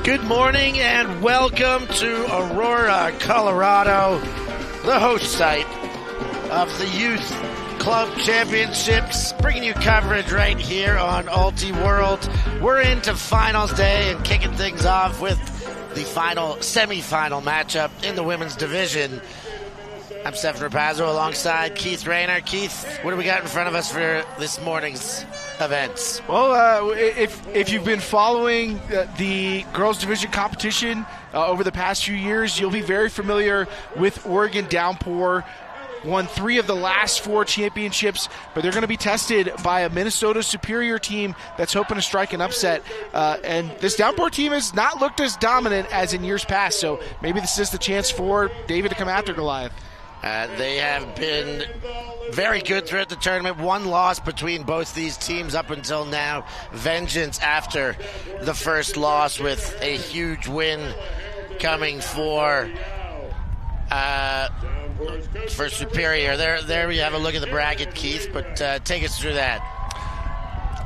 Good morning and welcome to Aurora, Colorado, the host site of the Youth Club Championships, bringing you coverage right here on Ultiworld. We're into finals day and kicking things off with the final semifinal matchup in the women's division. I'm Stefan Rapazzo alongside Keith Rayner. Keith, what do we got in front of us for this morning's events? Well, if you've been following the girls division competition over the past few years, you'll be very familiar with Oregon Downpour. Won 3 of the last 4 championships, but they're going to be tested by a Minnesota Superior team that's hoping to strike an upset. And this Downpour team has not looked as dominant as in years past, so maybe this is the chance for David to come after Goliath. They have been very good throughout the tournament. 1 loss between both these teams up until now. Vengeance after the first loss, with a huge win coming for Superior. There we have a look at the bracket, Keith, but take us through that.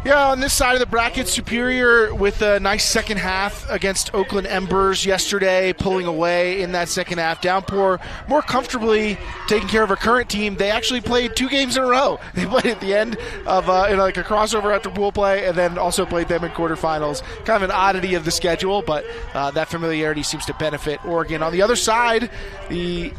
Yeah, on this side of the bracket, Superior with a nice second half against Oakland Embers yesterday, pulling away in that second half. Downpour more comfortably taking care of our current team. They actually played 2 games in a row. They played at the end of like a crossover after pool play, and then also played them in quarterfinals. Kind of an oddity of the schedule, but that familiarity seems to benefit Oregon. On the other side, the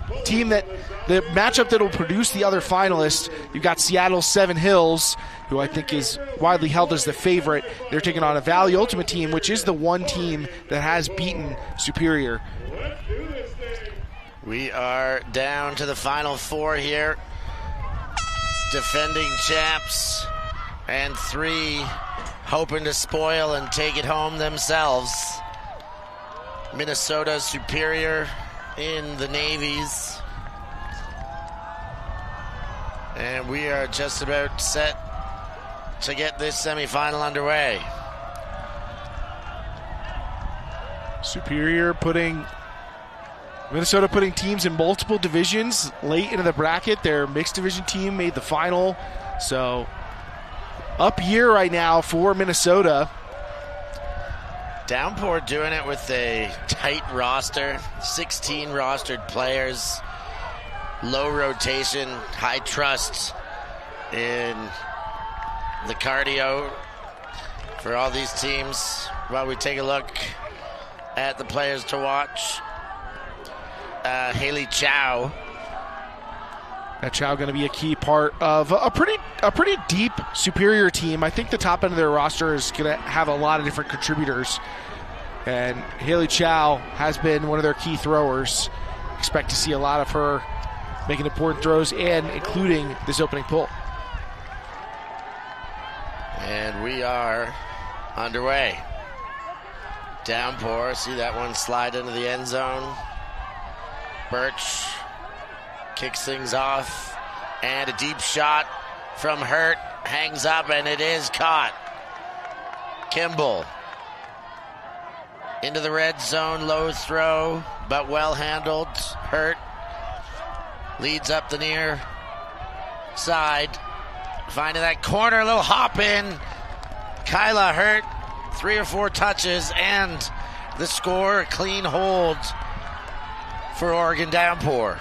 matchup that will produce the other finalists, you've got Seattle's Seven Hills, who I think is widely held as the favorite. They're taking on a Valley Ultimate team, which is the one team that has beaten Superior. We are down to the final 4 here. Defending champs, and 3 hoping to spoil and take it home themselves. Minnesota Superior in the navies. And we are just about set to get this semifinal underway. Minnesota putting teams in multiple divisions late into the bracket. Their mixed division team made the final. So up year right now for Minnesota. Downpour doing it with a tight roster, 16 rostered players, low rotation, high trust in the cardio for all these teams. While we take a look at the players to watch, Haley Chow. That Chow going to be a key part of a pretty deep Superior team. I think the top end of their roster is going to have a lot of different contributors, and Haley Chow has been one of their key throwers. Expect to see a lot of her making important throws, and including this opening pull. And we are underway. Downpour, see that one slide into the end zone. Birch kicks things off, and a deep shot from Hurt hangs up, and it is caught. Kimball into the red zone, low throw, but well handled. Hurt leads up the near side, finding that corner, a little hop in. Kyla Hurt, 3 or 4 touches, and the score, a clean hold for Oregon Downpour.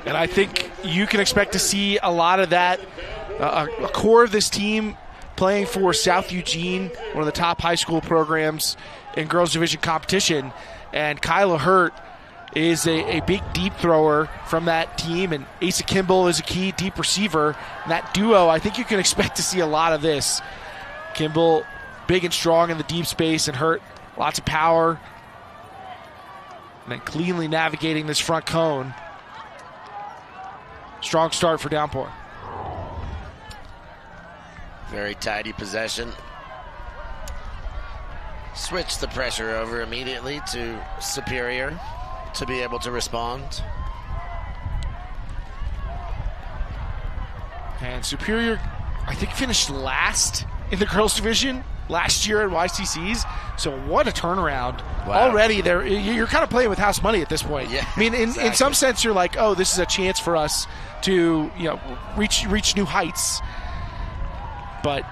And I think you can expect to see a lot of that. A core of this team playing for South Eugene, one of the top high school programs in girls division competition. And Kyla Hurt is a big deep thrower from that team, and Asa Kimball is a key deep receiver. And that duo, I think you can expect to see a lot of this. Kimball, big and strong in the deep space, and Hurt, lots of power. And then cleanly navigating this front cone. Strong start for Downpour. Very tidy possession. Switch the pressure over immediately to Superior to be able to respond. And Superior, I think, finished last in the girls division last year at YCC's. So what a turnaround. Wow. Already you're kind of playing with house money at this point. Yeah, I mean, in some sense, you're like, oh, this is a chance for us to reach new heights. But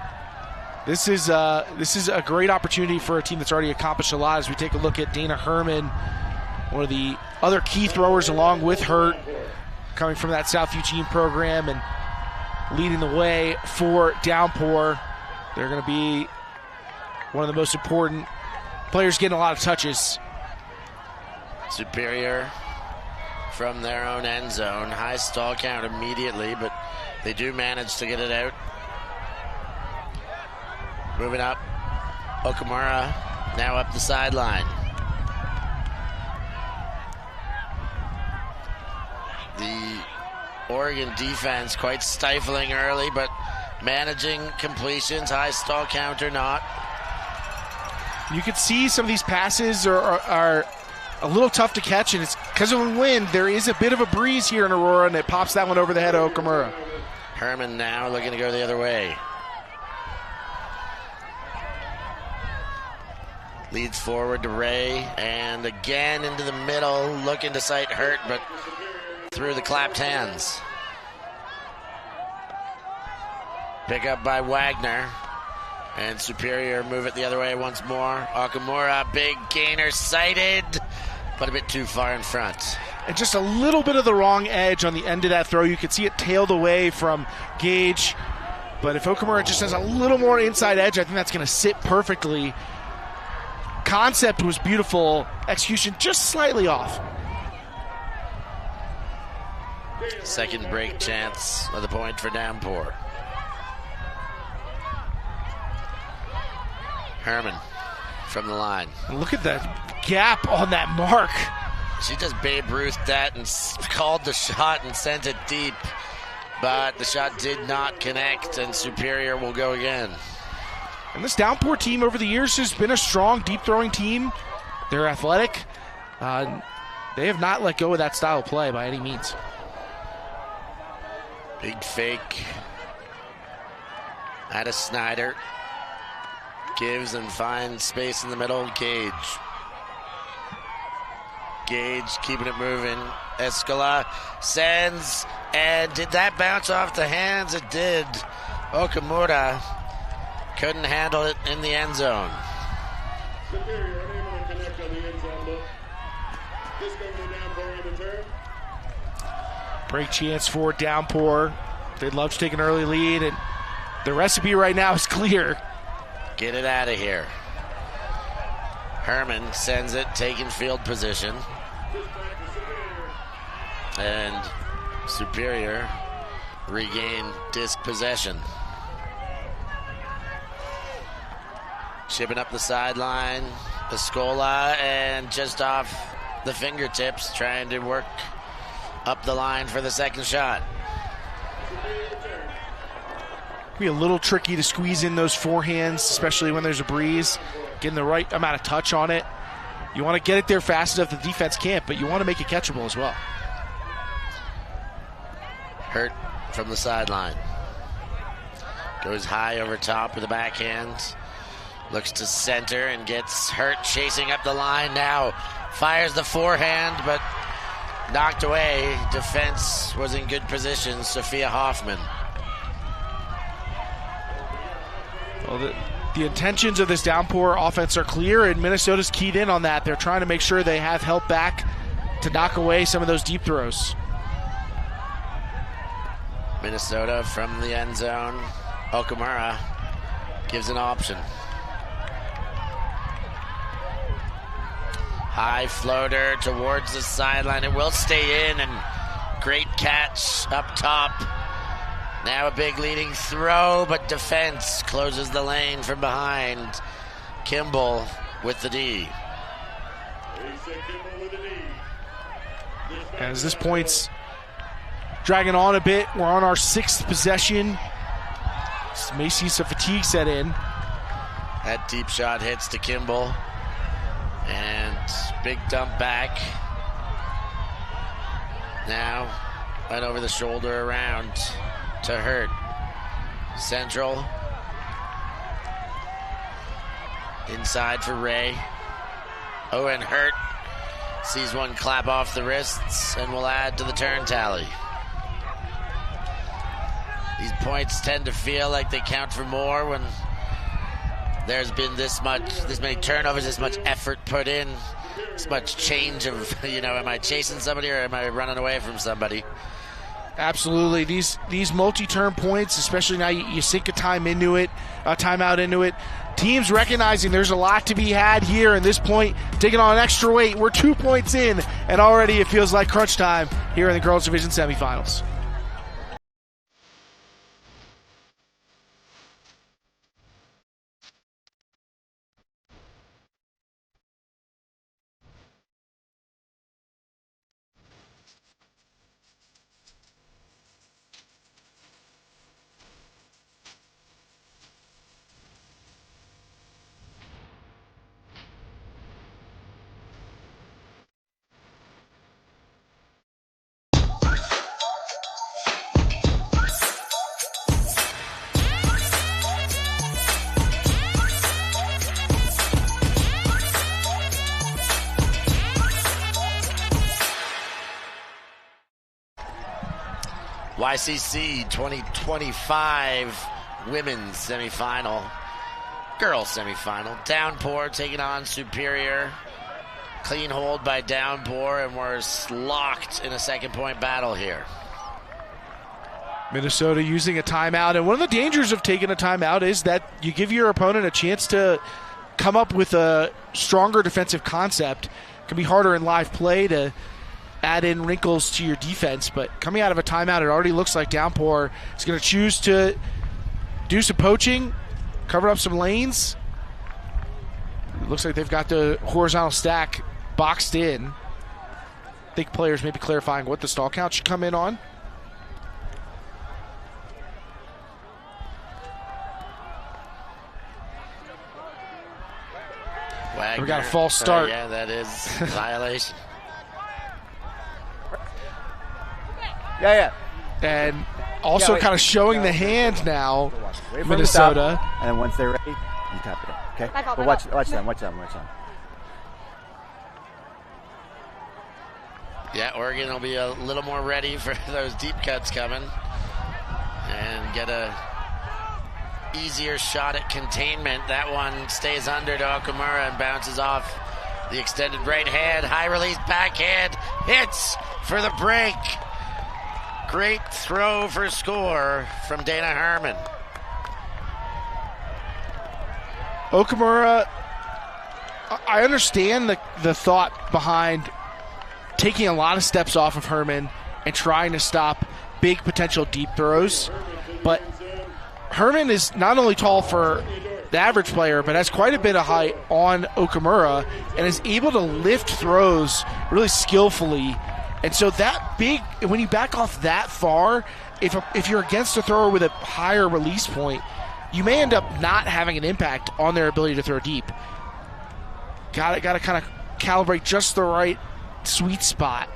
This is a great opportunity for a team that's already accomplished a lot. As we take a look at Dana Herman, one of the other key throwers along with Hurt, coming from that South Eugene program and leading the way for Downpour. They're going to be one of the most important players getting a lot of touches. Superior from their own end zone. High stall count immediately, but they do manage to get it out. Moving up, Okamura now up the sideline. The Oregon defense quite stifling early, but managing completions, high stall count or not. You can see some of these passes are a little tough to catch, and it's because of the wind. There is a bit of a breeze here in Aurora, and it pops that one over the head of Okamura. Herman now looking to go the other way. Leads forward to Ray, and again into the middle, looking to sight Hurt, but through the clapped hands. Pick up by Wagner, and Superior move it the other way once more. Okamura, big gainer sighted, but a bit too far in front. And just a little bit of the wrong edge on the end of that throw. You could see it tailed away from Gage, but if Okamura just has a little more inside edge, I think that's going to sit perfectly. Concept was beautiful, execution just slightly off. Second break chance of the point for Downpour. Herman from the line. And look at that gap on that mark. She just Babe Ruth that and called the shot and sent it deep, but the shot did not connect, and Superior will go again. And this Downpour team over the years has been a strong, deep-throwing team. They're athletic. They have not let go of that style of play by any means. Big fake. Out of Snyder. Gives and finds space in the middle. Gage. Gage keeping it moving. Escala sends, and did that bounce off the hands? It did. Okamura couldn't handle it in the end zone. Break chance for Downpour. They'd love to take an early lead, and the recipe right now is clear. Get it out of here. Herman sends it, taking field position. And Superior regain disc possession. Chipping up the sideline, Piscola, and just off the fingertips, trying to work up the line for the second shot. Be a little tricky to squeeze in those forehands, especially when there's a breeze. Getting the right amount of touch on it. You want to get it there fast enough the defense can't, but you want to make it catchable as well. Hurt from the sideline. Goes high over top with the backhand. Looks to center and gets Hurt chasing up the line now. Fires the forehand, but knocked away. Defense was in good position. Sophia Hoffman. Well, the intentions of this Downpour offense are clear, and Minnesota's keyed in on that. They're trying to make sure they have help back to knock away some of those deep throws. Minnesota from the end zone. Okamura gives an option. High floater towards the sideline. It will stay in, and great catch up top. Now a big leading throw, but defense closes the lane from behind. Kimball with the D. As this point's dragging on a bit, we're on our sixth possession. May see some fatigue set in. That deep shot hits to Kimball. And big dump back. Now, right over the shoulder around to Hurt. Central. Inside for Ray. Oh, and Hurt sees one clap off the wrists and will add to the turn tally. These points tend to feel like they count for more when there's been this many turnovers, this much effort put in, this much change of, am I chasing somebody or am I running away from somebody? Absolutely. These multi-turn points, especially now you sink a timeout into it. Teams recognizing there's a lot to be had here, and this point taking on an extra weight. We're 2 points in, and already it feels like crunch time here in the girls' division semifinals. YCC 2025 women's semifinal, girls semifinal. Downpour taking on Superior. Clean hold by Downpour, and we're locked in a second-point battle here. Minnesota using a timeout, and one of the dangers of taking a timeout is that you give your opponent a chance to come up with a stronger defensive concept. It can be harder in live play to add in wrinkles to your defense, but coming out of a timeout, it already looks like Downpour is going to choose to do some poaching, cover up some lanes. It looks like they've got the horizontal stack boxed in. I think players may be clarifying what the stall count should come in on. Wagner. We got a false start. Yeah, that is a violation. Yeah. And also kind of showing the hand now, Minnesota. And then once they're ready, you tap it in, okay? But watch them. Yeah, Oregon will be a little more ready for those deep cuts coming. And get a easier shot at containment. That one stays under to Okamura and bounces off the extended right hand. High release backhand. Hits for the break. Great throw for score from Dana Herman. Okamura, I understand the thought behind taking a lot of steps off of Herman and trying to stop big potential deep throws, but Herman is not only tall for the average player, but has quite a bit of height on Okamura and is able to lift throws really skillfully. And so that big, when you back off that far, if you're against a thrower with a higher release point, you may end up not having an impact on their ability to throw deep. Got to kind of calibrate just the right sweet spot,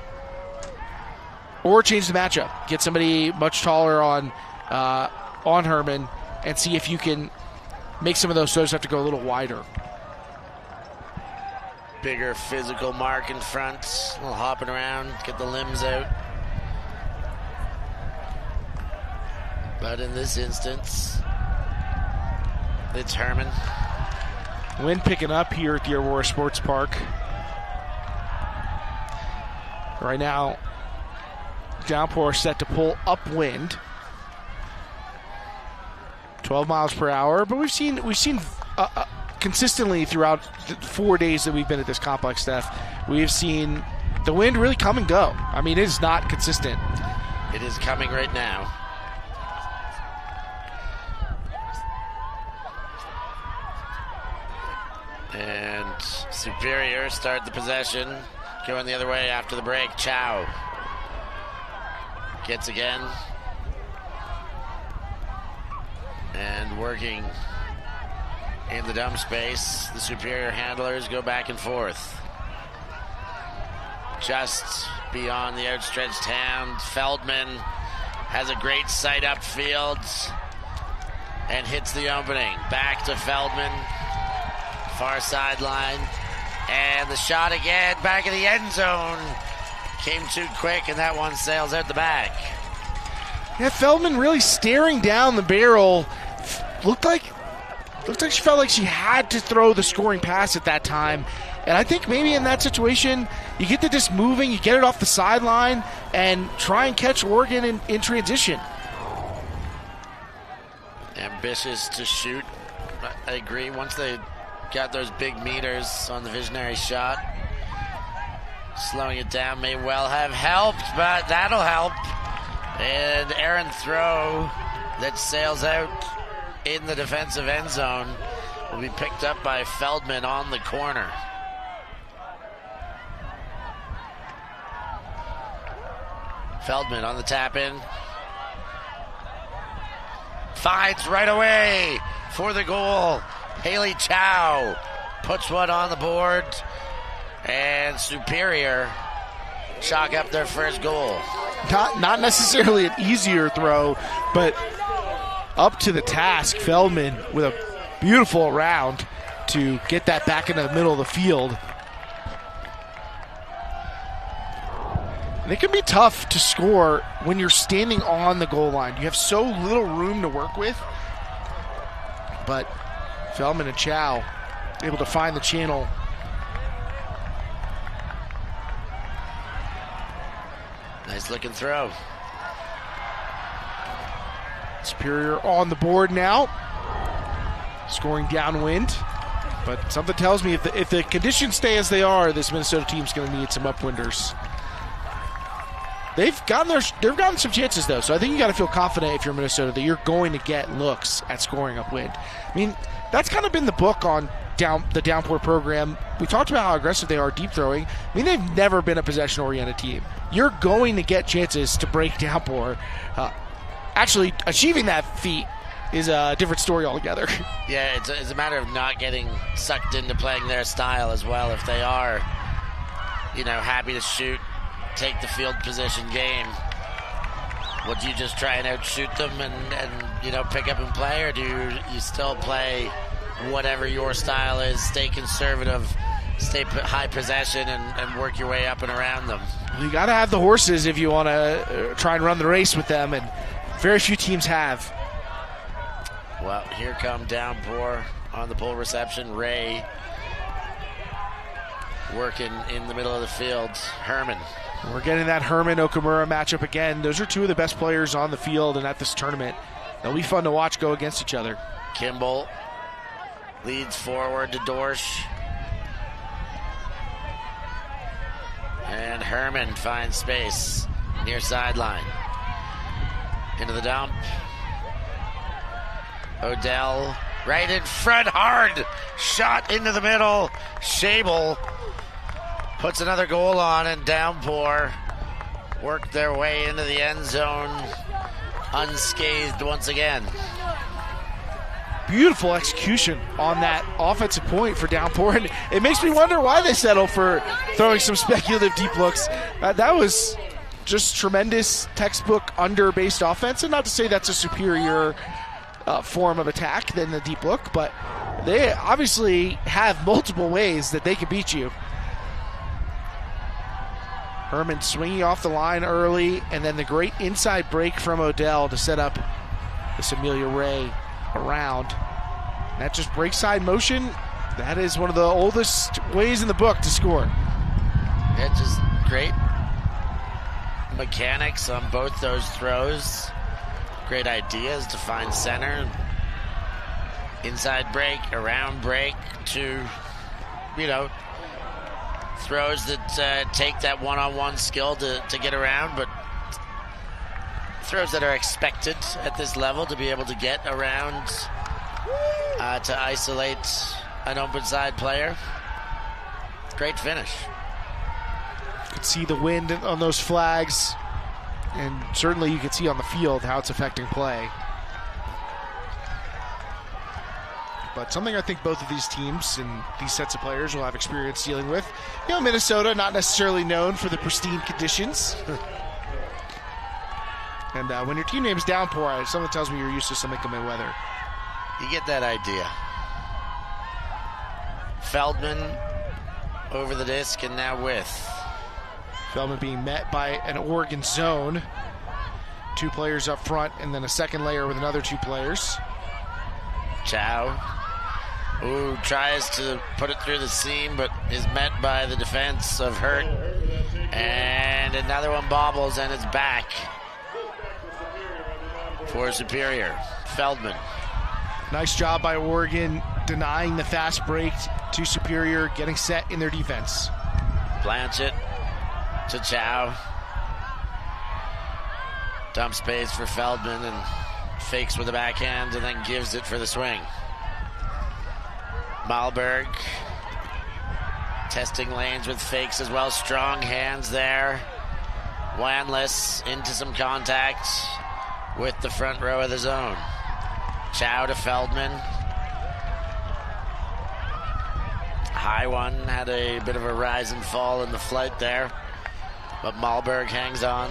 or change the matchup. Get somebody much taller on Herman and see if you can make some of those throws have to go a little wider. Bigger physical mark in front, a little hopping around, get the limbs out. But in this instance, it's Herman. Wind picking up here at the Aurora Sports Park. Right now, Downpour set to pull upwind, 12 miles per hour. But we've seen consistently throughout the 4 days that we've been at this complex, Steph, we have seen the wind really come and go. I mean, it is not consistent. It is coming right now. And Superior start the possession, going the other way after the break. Chow gets again. And working in the dump space, the Superior handlers go back and forth. Just beyond the outstretched hand, Feldman has a great sight upfield and hits the opening. Back to Feldman, far sideline, and the shot again, back in the end zone. Came too quick, and that one sails out the back. Yeah, Feldman really staring down the barrel. Looked like looked like she felt like she had to throw the scoring pass at that time. And I think maybe in that situation, you get the disc moving, you get it off the sideline, and try and catch Oregon in transition. Ambitious to shoot. I agree. Once they got those big meters on the visionary shot, slowing it down may well have helped, but that'll help. And errant throw that sails out in the defensive end zone will be picked up by Feldman on the corner. Feldman on the tap in. Finds right away for the goal. Haley Chow puts one on the board. And Superior chalk up their first goal. Not necessarily an easier throw, but up to the task. Feldman with a beautiful round to get that back into the middle of the field. And it can be tough to score when you're standing on the goal line. You have so little room to work with. But Feldman and Chow able to find the channel. Nice looking throw. Superior on the board now. Scoring downwind. But something tells me if the conditions stay as they are, this Minnesota team's going to need some upwinders. They've gotten some chances, though, so I think you got to feel confident if you're Minnesota that you're going to get looks at scoring upwind. I mean, that's kind of been the book on the Downpour program. We talked about how aggressive they are deep throwing. I mean, they've never been a possession-oriented team. You're going to get chances to break Downpour. Actually, achieving that feat is a different story altogether. Yeah, it's a matter of not getting sucked into playing their style as well. If they are, happy to shoot, take the field position game, would you just try and outshoot them and pick up and play, or do you still play whatever your style is, stay conservative, stay high possession, and work your way up and around them? You got to have the horses if you want to try and run the race with them, and very few teams have. Well, here come Downpour on the pull reception. Ray working in the middle of the field. Herman. We're getting that Herman-Okamura matchup again. Those are two of the best players on the field and at this tournament. They'll be fun to watch go against each other. Kimball leads forward to Dorsch. And Herman finds space near sideline. Into the dump. Odell right in front, hard shot into the middle. Shable puts another goal on, and Downpour worked their way into the end zone unscathed once again. Beautiful execution on that offensive point for Downpour, and it makes me wonder why they settle for throwing some speculative deep looks. That was just tremendous textbook under-based offense, and not to say that's a superior form of attack than the deep look, but they obviously have multiple ways that they can beat you. Herman swinging off the line early, and then the great inside break from Odell to set up this Amelia Ray around. That just break side motion. That is one of the oldest ways in the book to score. Yeah, just great mechanics on both those throws. Great ideas to find center. Inside break, around break to, throws that take that one-on-one skill to get around, but throws that are expected at this level to be able to get around to isolate an open side player. Great finish. You could see the wind on those flags, and certainly you can see on the field how it's affecting play. But something I think both of these teams and these sets of players will have experience dealing with. Minnesota, not necessarily known for the pristine conditions. And when your team name's Downpour, someone tells me you're used to some inclement weather. You get that idea. Feldman over the disc and now with. Feldman being met by an Oregon zone. Two players up front and then a second layer with another two players. Chow who tries to put it through the seam, but is met by the defense of Hurt. And another one bobbles, and it's back for Superior. Feldman. Nice job by Oregon denying the fast break to Superior, getting set in their defense. Blanchett to Chow. Dump space for Feldman and fakes with a backhand and then gives it for the swing. Malberg testing lanes with fakes as well. Strong hands there. Wanless into some contact with the front row of the zone. Chow to Feldman. High one, had a bit of a rise and fall in the flight there, but Malberg hangs on.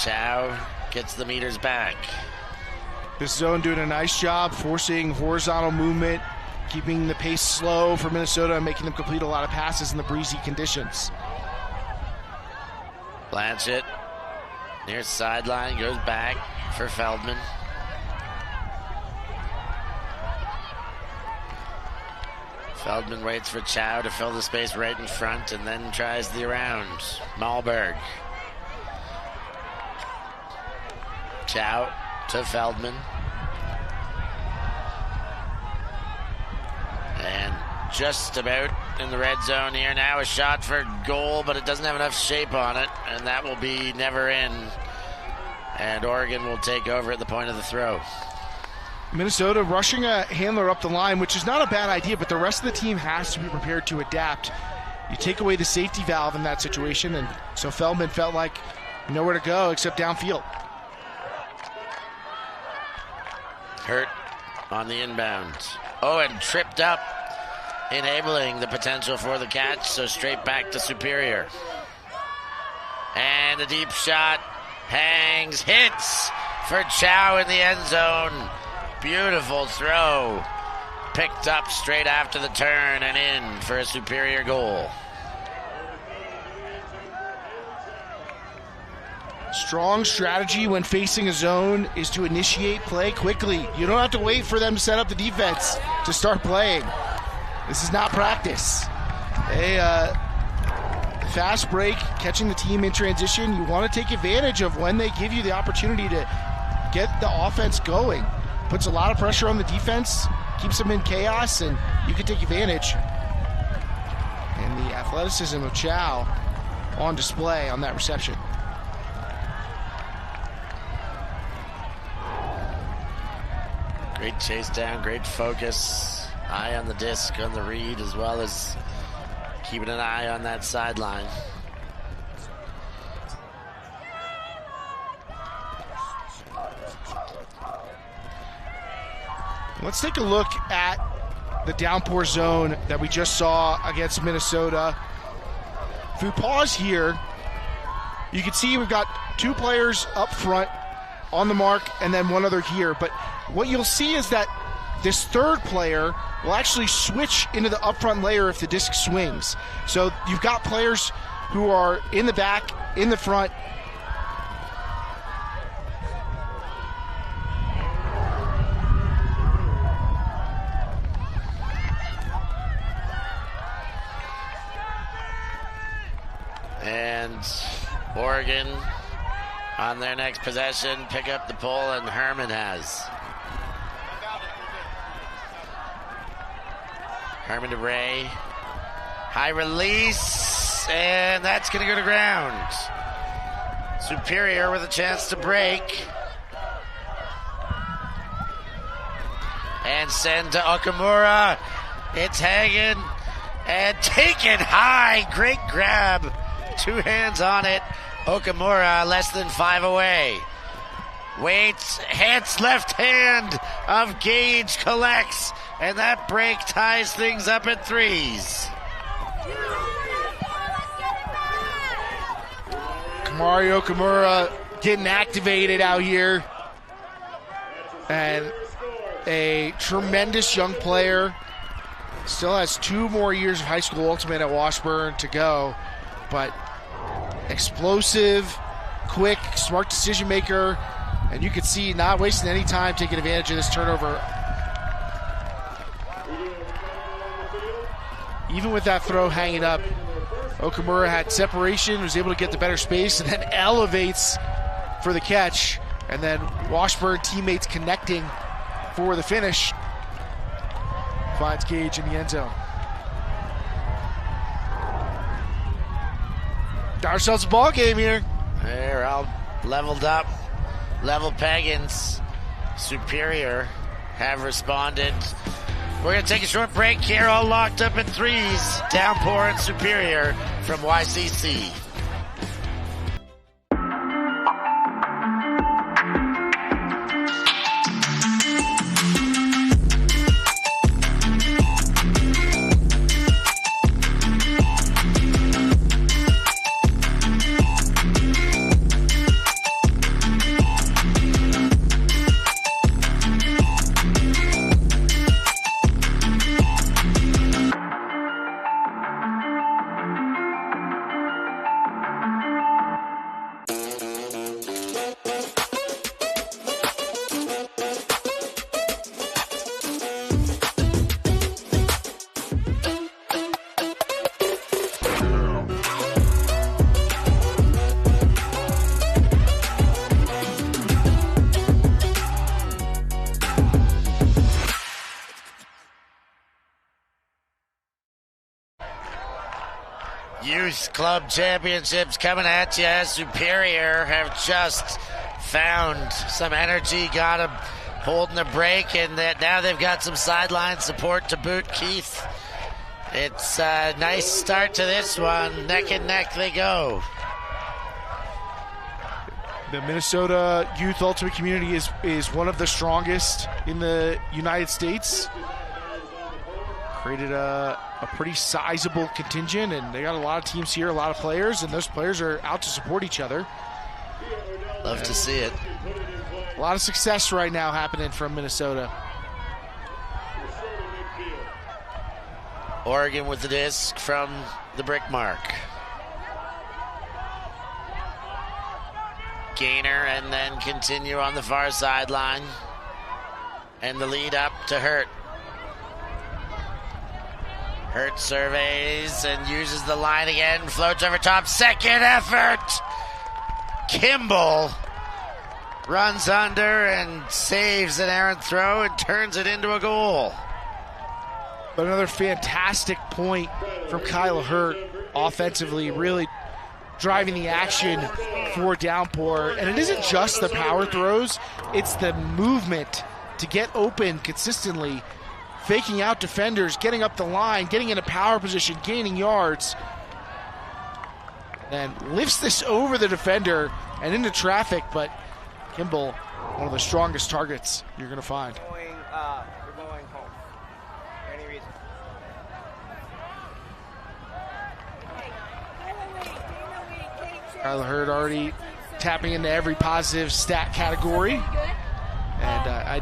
Chow gets the meters back. This zone doing a nice job forcing horizontal movement, keeping the pace slow for Minnesota and making them complete a lot of passes in the breezy conditions. Blanchett near sideline, goes back for Feldman. Feldman waits for Chow to fill the space right in front and then tries the around. Malberg. Chow to Feldman. And just about in the red zone here now. A shot for goal, but it doesn't have enough shape on it, and that will be never in. And Oregon will take over at the point of the throw. Minnesota rushing a handler up the line, which is not a bad idea, but the rest of the team has to be prepared to adapt. You take away the safety valve in that situation, and so Feldman felt like nowhere to go except downfield. Hurt on the inbound. Oh, and tripped up, enabling the potential for the catch, so straight back to Superior. And a deep shot, hangs, hits for Chow in the end zone. Beautiful throw, picked up straight after the turn and in for a Superior goal. Strong strategy when facing a zone is to initiate play quickly. You don't have to wait for them to set up the defense to start playing. This is not practice. A fast break, catching the team in transition. You want to take advantage of when they give you the opportunity to get the offense going. Puts a lot of pressure on the defense, keeps them in chaos, and you can take advantage. And the athleticism of Chow on display on that reception. Great chase down, great focus. Eye on the disc, on the read, as well as keeping an eye on that sideline. Let's take a look at the downpour zone that we just saw against Minnesota. If we pause here, you can see we've got two players up front on the mark and then one other here. But what you'll see is that this third player will actually switch into the upfront layer if the disc swings. So you've got players who are in the back, in the front. And Oregon on their next possession, pick up the pull, and Herman has. Herman to Ray. High release, and that's going to go to ground. Superior with a chance to break. And send to Okamura. It's hanging and taken high. Great grab. Two hands on it. Okamura less than 5 away. Waits, hits, left hand of Gage, collects, and that break ties things up at 3s. Kamari Okamura getting activated out here. And a tremendous young player. Still has 2 more years of high school ultimate at Washburn to go. But explosive, quick, smart decision maker, And you could see not wasting any time taking advantage of this turnover. Even with that throw hanging up, Okamura had separation, was able to get the better space, and then elevates for the catch. And then Washburn teammates connecting for the finish. Finds Gage in the end zone. Got ourselves a ball game here. They're all leveled up. Level Pagans, Superior have responded. We're going to take a short break here, all locked up in threes. Downpour and Superior from YCC. Youth Club Championships coming at you. Superior have just found some energy, got a hold in the break, and now they've got some sideline support to boot. Keith, it's a nice start to this one. Neck and neck they go. The Minnesota Youth Ultimate community is one of the strongest in the United States. Created a pretty sizable contingent, and they got a lot of teams here, a lot of players, and those players are out to support each other. Love to see it. A lot of success right now happening from Minnesota. Oregon with the disc from the brick mark. Gainer, and then continue on the far sideline. And the lead up to Hurt. Hurt surveys and uses the line again, floats over top, second effort. Kimball runs under and saves an errant throw and turns it into a goal. But another fantastic point from Kyle Hurt offensively, really driving the action for Downpour. And it isn't just the power throws, it's the movement to get open consistently. Faking out defenders, getting up the line, getting in a power position, gaining yards. And lifts this over the defender and into traffic, but Kimball, one of the strongest targets you're going to find. We're going home. Any reason? Kyle Hurd already tapping into every positive stat category. And I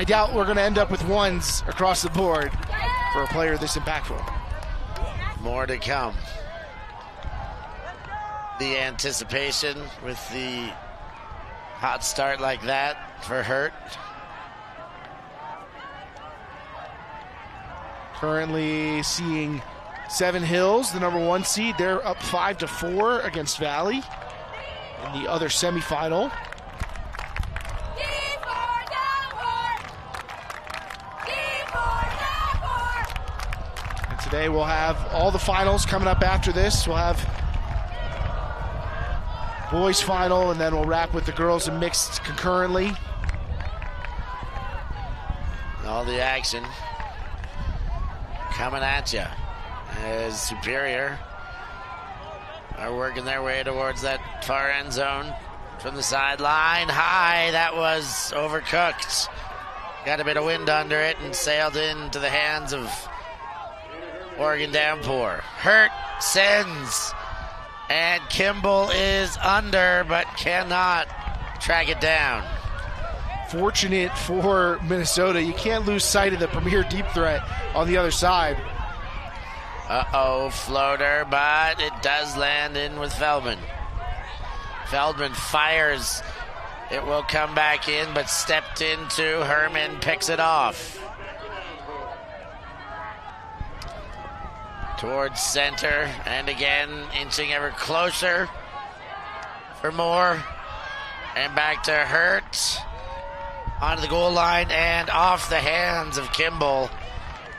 doubt we're going to end up with ones across the board for a player this impactful. More to come. The anticipation with the hot start like that for Hurt. Currently seeing Seven Hills, the number 1 seed. They're up 5-4 against Valley in the other semifinal. Today we'll have all the finals coming up after this. We'll have boys final, and then we'll wrap with the girls and mixed concurrently. All the action coming at you as Superior are working their way towards that far end zone from the sideline. High, that was overcooked. Got a bit of wind under it and sailed into the hands of Oregon Downpour. Hurt sends, and Kimball is under but cannot track it down. Fortunate for Minnesota, you can't lose sight of the premier deep threat on the other side. Uh-oh, floater, but it does land in with Feldman. Feldman fires It will come back in, but stepped into. Herman picks it off. Towards center, and again, inching ever closer for more. And back to Hurt. Onto the goal line and off the hands of Kimball.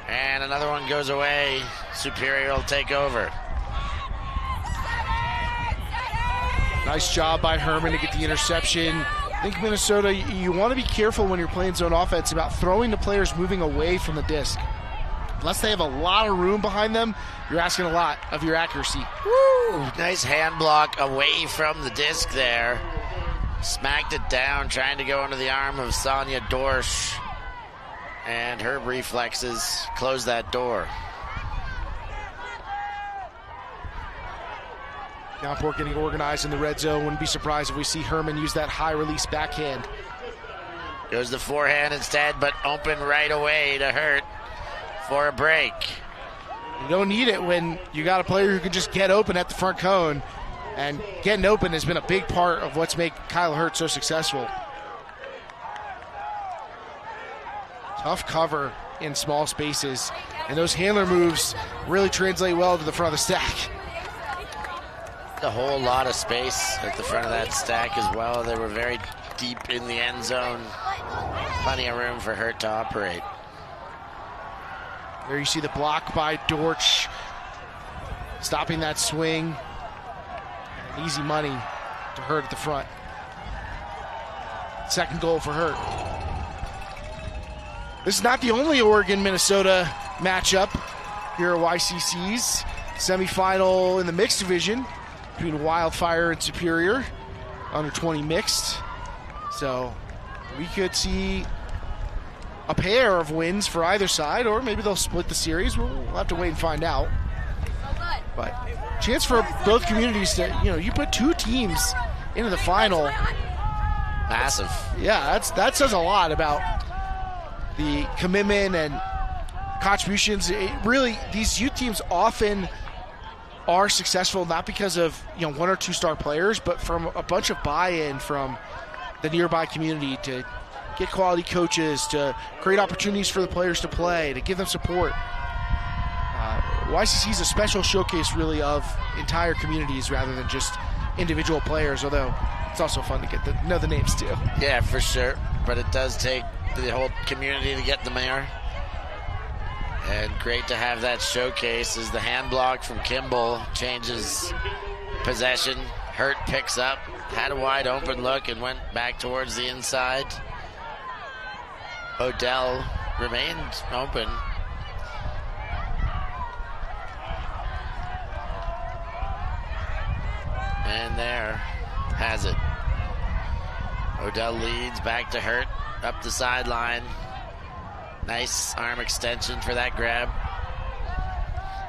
And another one goes away. Superior will take over. Nice job by Herman to get the interception. I think Minnesota, you want to be careful when you're playing zone offense about throwing the players moving away from the disc. Unless they have a lot of room behind them, you're asking a lot of your accuracy. Woo! Nice hand block away from the disc there. Smacked it down, trying to go into the arm of Sonia Dorsch. And her reflexes close that door. Downpour getting organized in the red zone. Wouldn't be surprised if we see Herman use that high release backhand. Goes the forehand instead, but open right away to Hurt for a break. You don't need it when you got a player who can just get open at the front cone. And getting open has been a big part of what's made Kyle Hurt so successful. Tough cover in small spaces. And those handler moves really translate well to the front of the stack. A whole lot of space at the front of that stack as well. They were very deep in the end zone. Plenty of room for Hurt to operate. There you see the block by Dortch, stopping that swing. Easy money to Hurt at the front. Second goal for Hurt. This is not the only Oregon-Minnesota matchup here at YCC's. Semifinal in the mixed division between Wildfire and Superior, under 20 mixed. So we could see a pair of wins for either side, or maybe they'll split the series. We'll have to wait and find out. But chance for both communities to, you put two teams into the final. Massive. Yeah, that says a lot about the commitment and contributions. Really, these youth teams often are successful not because of one or two star players, but from a bunch of buy-in from the nearby community to get quality coaches, to create opportunities for the players to play, to give them support. YCC is a special showcase, really, of entire communities rather than just individual players, although it's also fun to get to know the names, too. Yeah, for sure. But it does take the whole community to get them there. And great to have that showcase as the hand block from Kimball changes possession. Hurt picks up, had a wide open look and went back towards the inside. Odell remained open. And there, has it. Odell leads back to Hurt, up the sideline. Nice arm extension for that grab.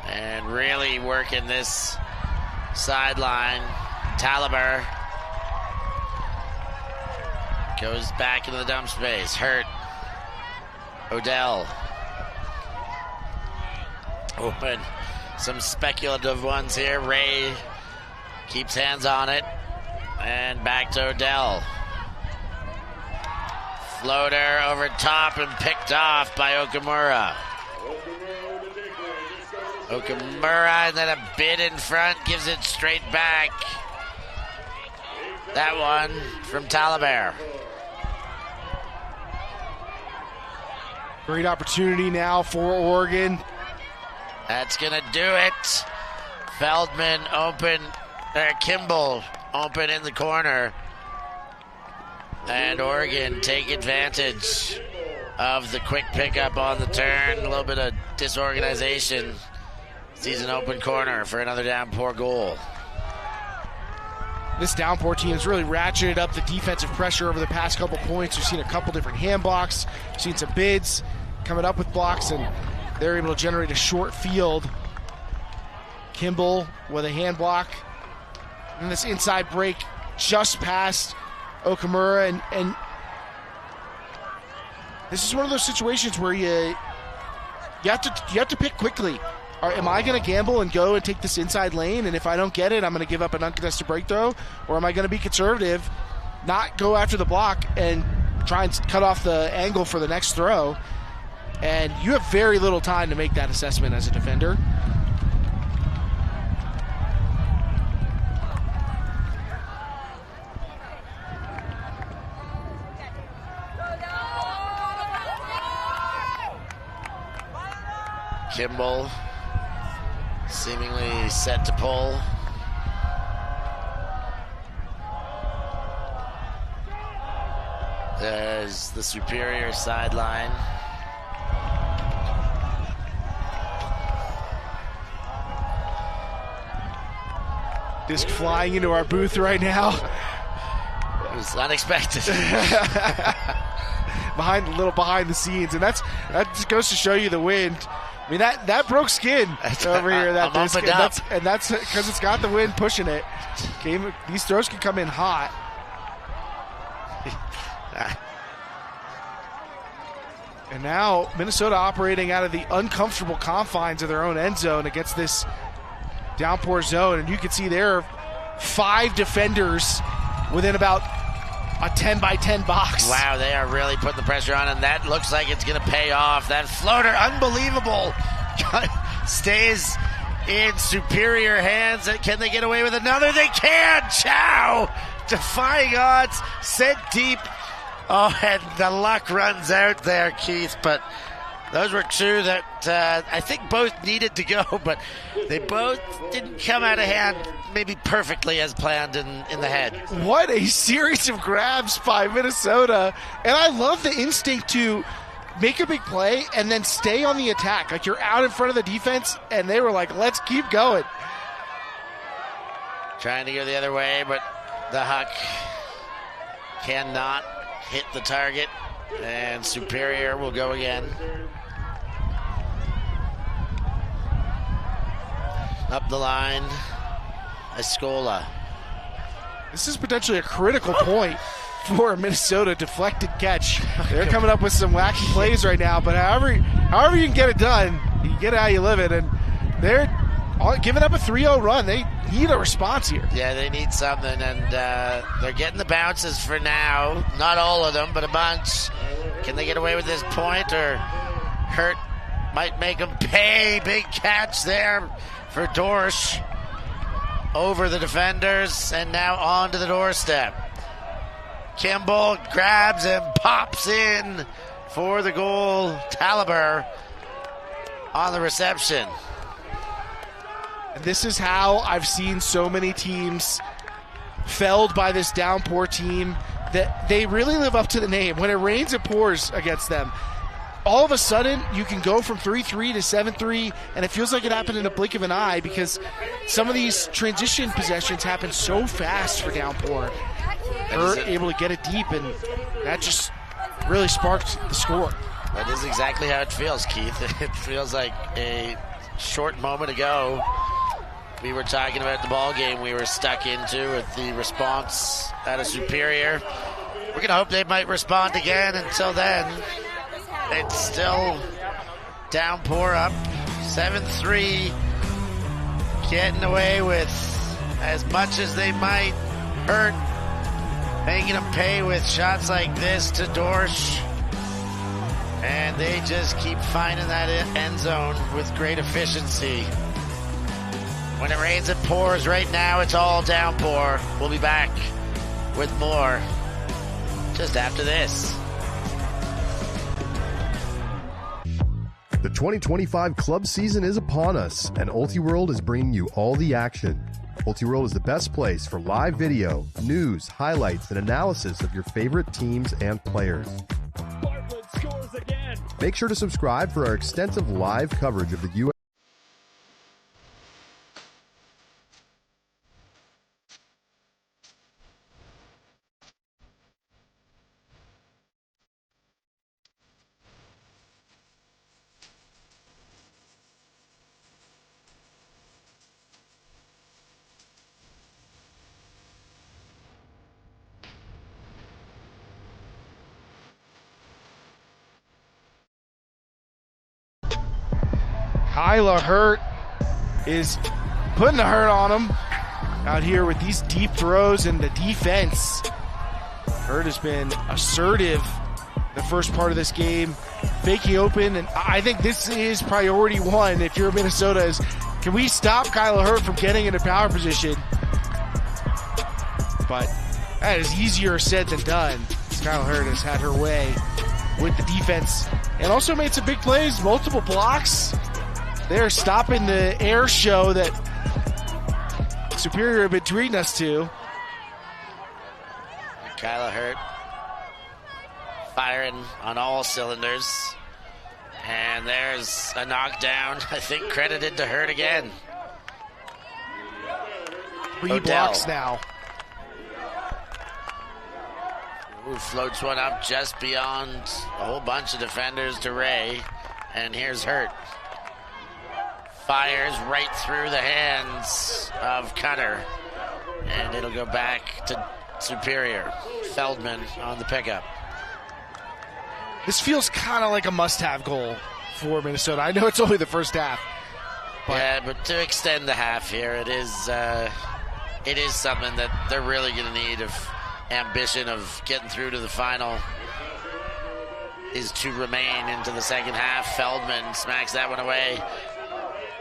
And really working this sideline. Taliber goes back into the dump space. Hurt. Odell. Open. Some speculative ones here. Ray keeps hands on it. And back to Odell. Floater over top and picked off by Okamura. Okamura, and then a bit in front, gives it straight back. That one from Taliber. Great opportunity now for Oregon. That's gonna do it. Feldman open, Kimball open in the corner. And Oregon take advantage of the quick pickup on the turn. A little bit of disorganization. Sees an open corner for another Downpour goal. This Downpour team has really ratcheted up the defensive pressure over the past couple points. We've seen a couple different hand blocks. We've seen some bids coming up with blocks, and they're able to generate a short field. Kimball with a hand block. And this inside break just past Okamura, and this is one of those situations where you have to pick quickly. Am I going to gamble and go and take this inside lane, and if I don't get it, I'm going to give up an uncontested break throw, or am I going to be conservative not go after the block and try and cut off the angle for the next throw. And you have very little time to make that assessment as a defender. Kimball seemingly set to pull. There's the Superior sideline. Disc flying into our booth right now. It was unexpected. behind the scenes, and that just goes to show you the wind. I mean, that broke skin over here. That disc, and that's because it's got the wind pushing it. These throws can come in hot. And now Minnesota operating out of the uncomfortable confines of their own end zone against this Downpour zone, and you can see there are 5 defenders within about a 10-by-10 box. Wow, they are really putting the pressure on, and that looks like it's going to pay off. That floater, unbelievable, stays in Superior hands. Can they get away with another? They can! Chow! Defying odds, sent deep. Oh, and the luck runs out there, Keith, but those were 2 that I think both needed to go, but they both didn't come out of hand maybe perfectly as planned in the head. What a series of grabs by Minnesota. And I love the instinct to make a big play and then stay on the attack. Like, you're out in front of the defense, and they were like, let's keep going. Trying to go the other way, but the Huck cannot hit the target, and Superior will go again. Up the line, Escola. This is potentially a critical point for a Minnesota deflected catch. They're coming up with some wacky plays right now, but however you can get it done, you get it how you live it, and they're giving up a 3-0 run. They need a response here. Yeah, they need something, and they're getting the bounces for now. Not all of them, but a bunch. Can they get away with this point, or Hurt might make them pay? Big catch there for Dorsch over the defenders, and now on to the doorstep. Kimball grabs and pops in for the goal. Taliber on the reception. And this is how I've seen so many teams felled by this Downpour team, that they really live up to the name. When it rains, it pours against them. All of a sudden, you can go from 3-3 to 7-3, and it feels like it happened in a blink of an eye because some of these transition possessions happen so fast for Downpour. They're able to get it deep, and that just really sparked the score. That is exactly how it feels, Keith. It feels like a short moment ago we were talking about the ball game we were stuck into with the response out of Superior. We're going to hope they might respond again. Until then, it's still Downpour up 7-3, getting away with as much as they might. Hurt making them pay with shots like this to Dorsch, and they just keep finding that end zone with great efficiency. When it rains, it pours. Right now, it's all Downpour. We'll be back with more just after this. The 2025 club season is upon us, and Ultiworld is bringing you all the action. Ultiworld is the best place for live video, news, highlights, and analysis of your favorite teams and players. Scores again. Make sure to subscribe for our extensive live coverage of the U.S. Kyla Hurt is putting the hurt on him out here with these deep throws, and the defense Hurt has been assertive the first part of this game, faking open, and I think this is priority one if you're Minnesota is, can we stop Kyla Hurt from getting into power position? But that is easier said than done. Kyla Hurt has had her way with the defense and also made some big plays, multiple blocks. They're stopping the air show that Superior have been treating us to. Kyla Hurt firing on all cylinders. And there's a knockdown, I think credited to Hurt again. 3 blocks now. Ooh, floats one up just beyond a whole bunch of defenders to Ray. And here's Hurt. Fires right through the hands of Cutter. And it'll go back to Superior. Feldman on the pickup. This feels kind of like a must-have goal for Minnesota. I know it's only the first half. But to extend the half here, it is something that they're really going to need if ambition of getting through to the final is to remain into the second half. Feldman smacks that one away.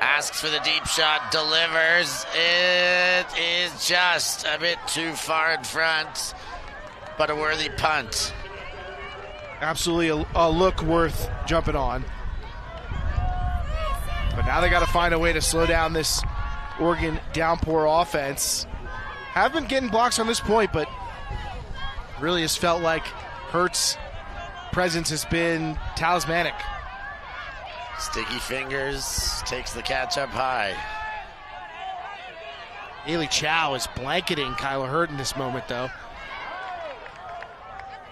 Asks for the deep shot, delivers. It is just a bit too far in front, but a worthy punt. Absolutely a look worth jumping on. But now they got to find a way to slow down this Oregon Downpour offense. Have been getting blocks on this point, but really has felt like Hurt's presence has been talismanic. Sticky fingers, takes the catch up high. Haley Chow is blanketing Kyla Hurt in this moment, though.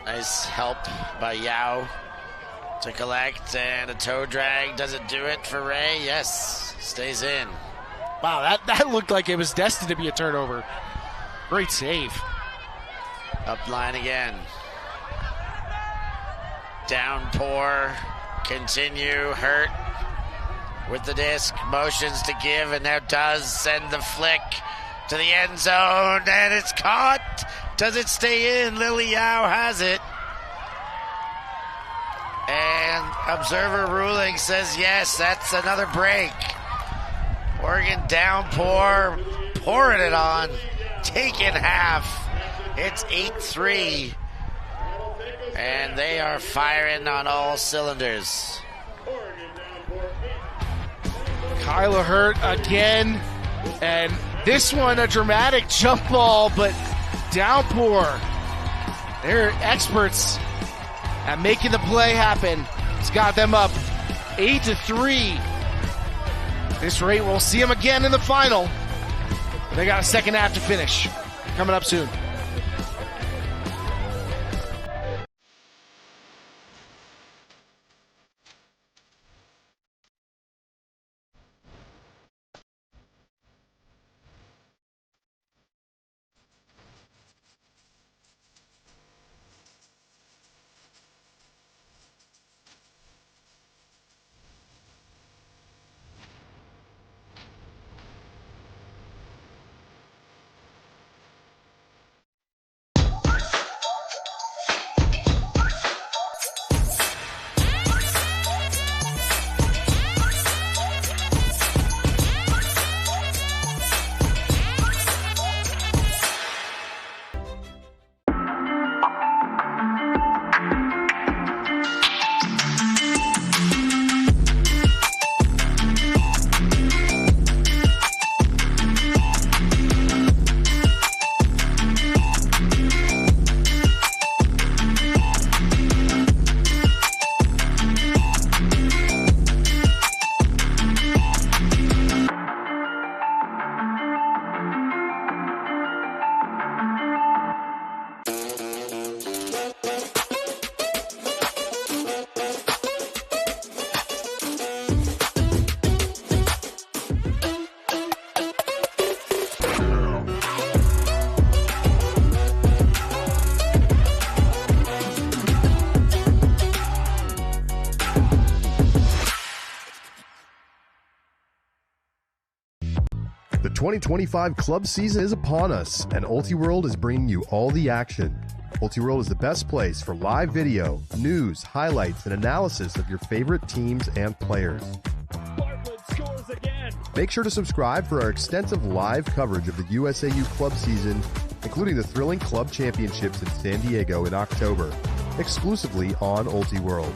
Nice help by Yao to collect, and a toe drag. Does it do it for Ray? Yes, stays in. Wow, that looked like it was destined to be a turnover. Great save. Up line again. Downpour, continue, Hurt with the disc, motions to give, and now does send the flick to the end zone, and it's caught. Does it stay in? Lily Yao has it. And observer ruling says yes, that's another break. Oregon Downpour pouring it on, taking half. It's 8-3. And they are firing on all cylinders. Kyla Hurt again, and this one a dramatic jump ball, but Downpour, they're experts at making the play happen. It's got them up 8-3. This rate, we'll see them again in the final. They got a second half to finish. Coming up soon. The 2025 club season is upon us, and Ultiworld is bringing you all the action. Ultiworld is the best place for live video, news, highlights, and analysis of your favorite teams and players. Make sure to subscribe for our extensive live coverage of the USAU club season, including the thrilling club championships in San Diego in October, exclusively on Ultiworld.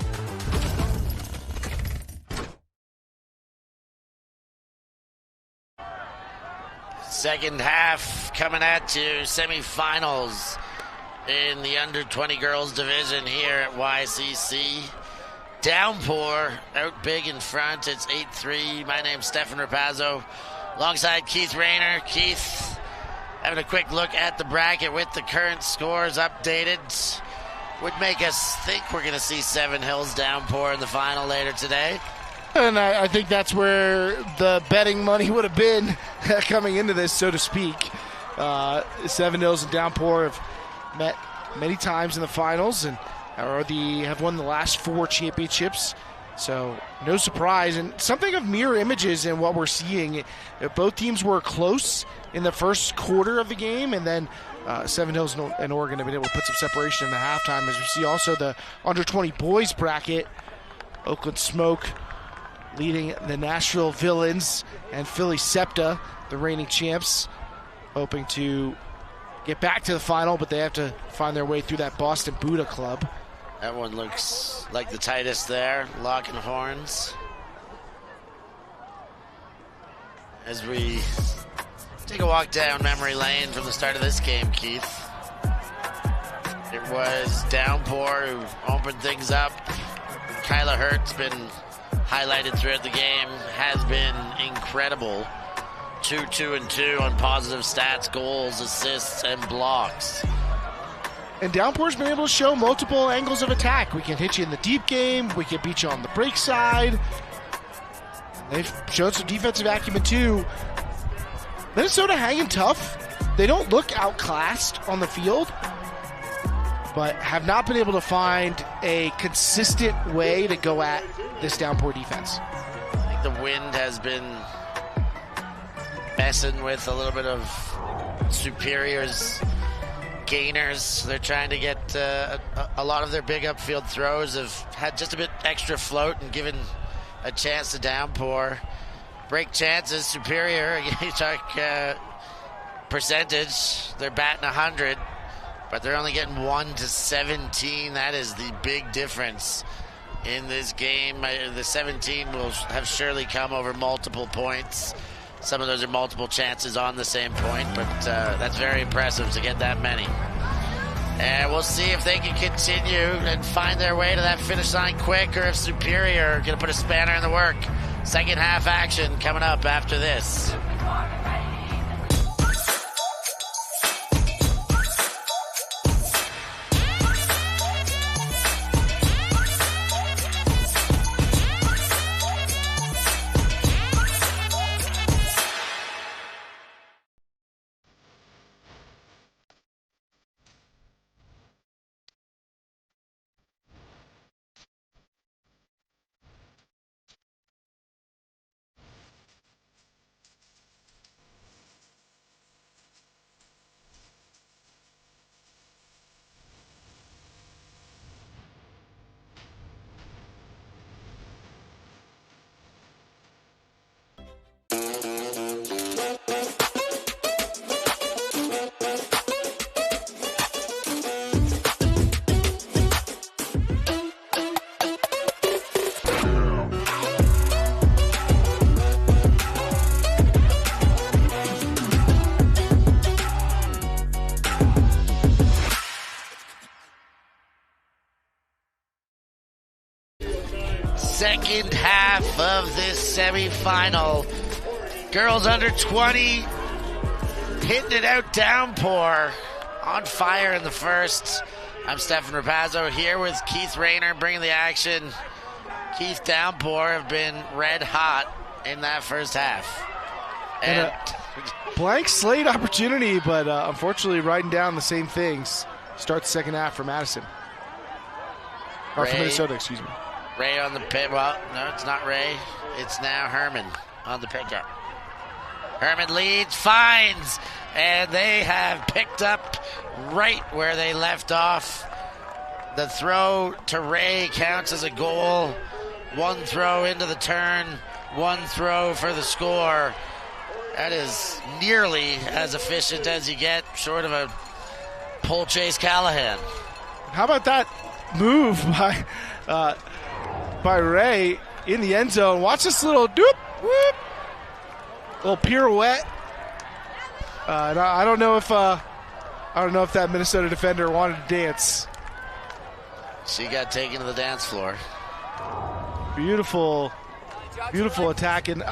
Second half coming at you, semifinals in the under-20 girls division here at YCC. Downpour out big in front. It's 8-3. My name's Stefan Rapazzo alongside Keith Rayner. Keith having a quick look at the bracket with the current scores updated. Would make us think we're going to see Seven Hills Downpour in the final later today. And I think that's where the betting money would have been coming into this, so to speak. Seven Hills and Downpour have met many times in the finals and have won the last 4 championships. So no surprise. And something of mirror images in what we're seeing. Both teams were close in the first quarter of the game, and then Seven Hills and Oregon have been able to put some separation in the halftime. As we see also the under-20 boys bracket, Oakland Smoke leading the Nashville Villains and Philly SEPTA, the reigning champs, hoping to get back to the final, but they have to find their way through that Boston Buddha Club. That one looks like the tightest there, locking horns. As we take a walk down memory lane from the start of this game, Keith. It was Downpour who opened things up. Kyla Hurt's been highlighted throughout the game, has been incredible. 2-2-2 on positive stats, goals, assists, and blocks. And Downpour's been able to show multiple angles of attack. We can hit you in the deep game. We can beat you on the break side. They've shown some defensive acumen too. Minnesota hanging tough. They don't look outclassed on the field, but have not been able to find a consistent way to go at this Downpour defense. I think the wind has been messing with a little bit of Superior's gainers. They're trying to get a lot of their big upfield throws have had just a bit extra float and given a chance to Downpour. Break chances, Superior, you talk percentage, they're batting 100, but they're only getting 1-17. That is the big difference in this game. The 17 will have surely come over multiple points. Some of those are multiple chances on the same point, but that's very impressive to get that many. And we'll see if they can continue and find their way to that finish line quick, or if Superior are going to put a spanner in the work. Second half action coming up after this. Second half of this semifinal. Girls under 20 hitting it out. Downpour on fire in the first. I'm Stefan Rapazzo here with Keith Rayner bringing the action. Keith, Downpour have been red hot in that first half. And a blank slate opportunity, but unfortunately writing down the same things. Start the second half for Madison. Or for Minnesota, excuse me. Ray on the pit. Well, no, it's not Ray. It's now Herman on the pickup. Herman leads, finds And they have picked up right where they left off. The throw to Ray counts as a goal. One throw into the turn, one throw for the score. That is nearly as efficient as you get, short of a Pole Chase Callahan. How about that move by Ray in the end zone? Watch this little doop, whoop, little pirouette. I don't know if that Minnesota defender wanted to dance. She got taken to the dance floor. Beautiful attack, and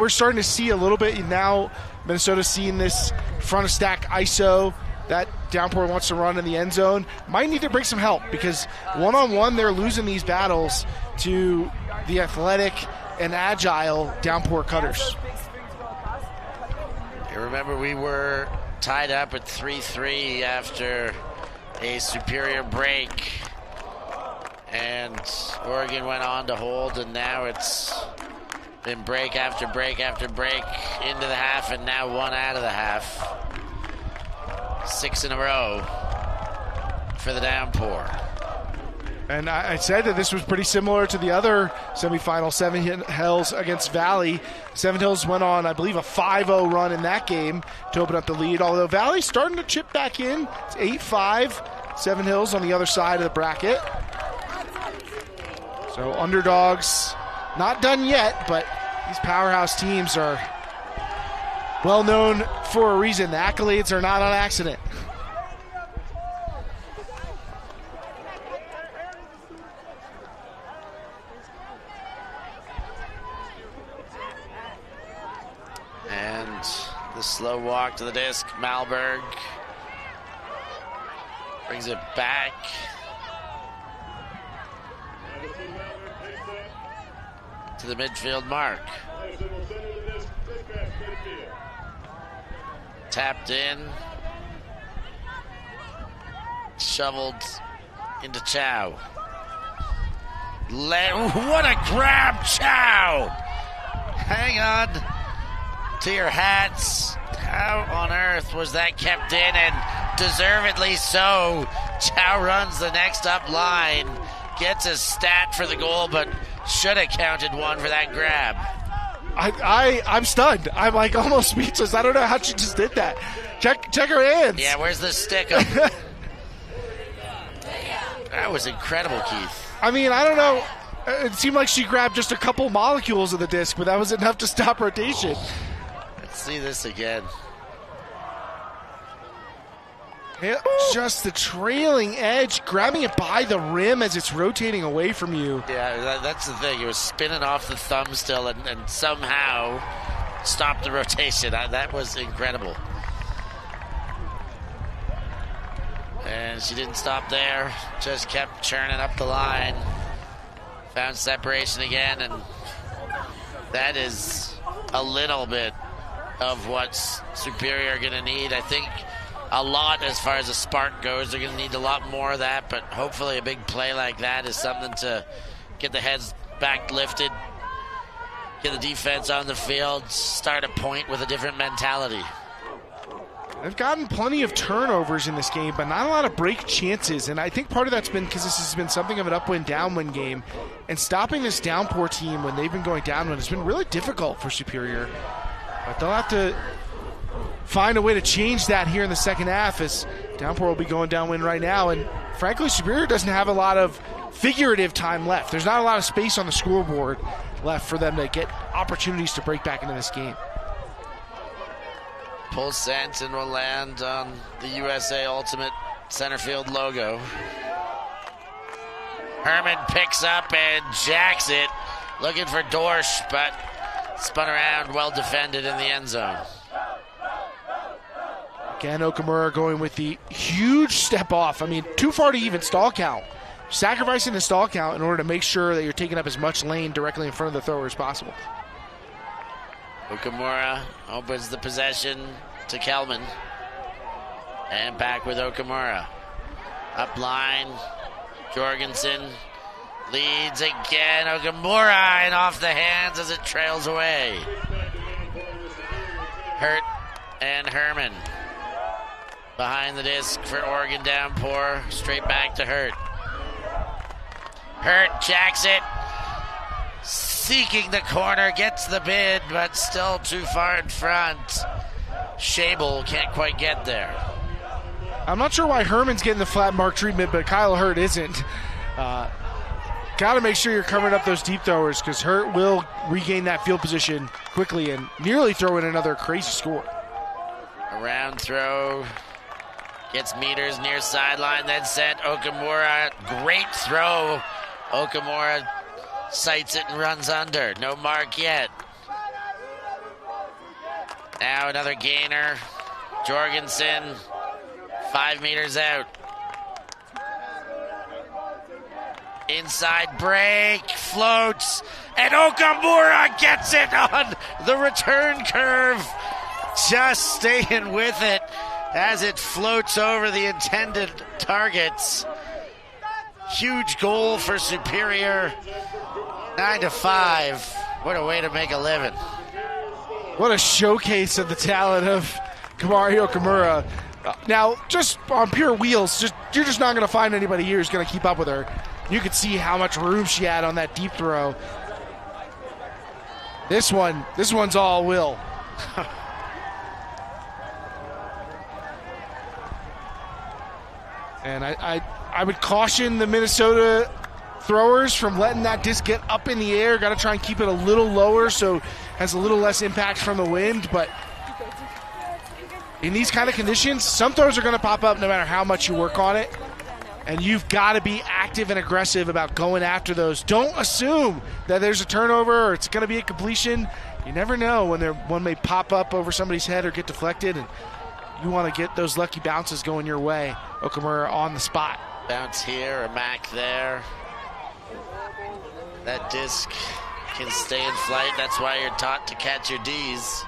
we're starting to see a little bit now. Minnesota's seeing this front of stack ISO that Downpour wants to run in the end zone. Might need to bring some help because one-on-one they're losing these battles to the athletic and agile Downpour cutters. You remember we were tied up at 3-3 after a Superior break. And Oregon went on to hold, and now it's been break after break after break into the half, and now one out of the half. 6 in a row for the Downpour. And I said that this was pretty similar to the other semifinal, Seven Hills against Valley. Seven Hills went on, I believe, a 5-0 run in that game to open up the lead, although Valley's starting to chip back in. It's 8-5, Seven Hills on the other side of the bracket. So underdogs, not done yet, but these powerhouse teams are well known for a reason. The accolades are not on accident. And the slow walk to the disc, Malberg brings it back. To the midfield mark. Tapped in. Shoveled into Chow. What a grab, Chow! Hang on to your hats. How on earth was that kept in? And deservedly so. Chow runs the next up line. Gets a stat for the goal, but should have counted one for that grab. I'm stunned. I'm like almost speechless. I don't know how she just did that. Check her hands. Yeah, where's the stick? That was incredible, Keith. I mean, I don't know. It seemed like she grabbed just a couple molecules of the disc, but that was enough to stop rotation. Let's see this again. Yeah, just the trailing edge, grabbing it by the rim as it's rotating away from you. Yeah, that's the thing. It was spinning off the thumb still and somehow stopped the rotation. That was incredible. And she didn't stop there. Just kept churning up the line. Found separation again, and that is a little bit of what Superior are going to need. I think a lot as far as a spark goes. They're going to need a lot more of that, but hopefully a big play like that is something to get the heads back lifted, get the defense on the field, start a point with a different mentality. They've gotten plenty of turnovers in this game, but not a lot of break chances, and I think part of that's been because this has been something of an upwind downwind game, and stopping this Downpour team when they've been going downwind has been really difficult for Superior. But they'll have to find a way to change that here in the second half, as Downpour will be going downwind right now, and frankly Superior doesn't have a lot of figurative time left. There's not a lot of space on the scoreboard left for them to get opportunities to break back into this game. Pull sent and will land on the USA Ultimate center field logo. Herman picks up and jacks it, looking for Dorsch, but spun around, well defended in the end zone. Again, Okamura going with the huge step off. I mean, too far to even stall count. Sacrificing the stall count in order to make sure that you're taking up as much lane directly in front of the thrower as possible. Okamura opens the possession to Kelman. And back with Okamura. Up line, Jorgensen leads again. Okamura and off the hands as it trails away. Hurt and Herman. Behind the disc for Oregon Downpour. Straight back to Hurt. Hurt jacks it. Seeking the corner. Gets the bid, but still too far in front. Shable can't quite get there. I'm not sure why Herman's getting the flat mark treatment, but Kyle Hurt isn't. Got to make sure you're covering up those deep throwers because Hurt will regain that field position quickly and nearly throw in another crazy score. Around throw. Gets meters near sideline, then sent Okamura. Great throw. Okamura sights it and runs under. No mark yet. Now another gainer. Jorgensen, 5 meters out. Inside break, floats, and Okamura gets it on the return curve. Just staying with it as it floats over the intended targets. Huge goal for Superior. 9-5. What a way to make a living. What a showcase of the talent of Kamari Okamura. Now, just on pure wheels, you're just not going to find anybody here who's going to keep up with her. You could see how much room she had on that deep throw. This one's all will. And I would caution the Minnesota throwers from letting that disc get up in the air. Got to try and keep it a little lower so it has a little less impact from the wind. But in these kind of conditions, some throws are going to pop up no matter how much you work on it. And you've got to be active and aggressive about going after those. Don't assume that there's a turnover or it's going to be a completion. You never know when one may pop up over somebody's head or get deflected, and you want to get those lucky bounces going your way. Okamura on the spot. Bounce here, a Mac there. That disc can stay in flight. That's why you're taught to catch your Ds.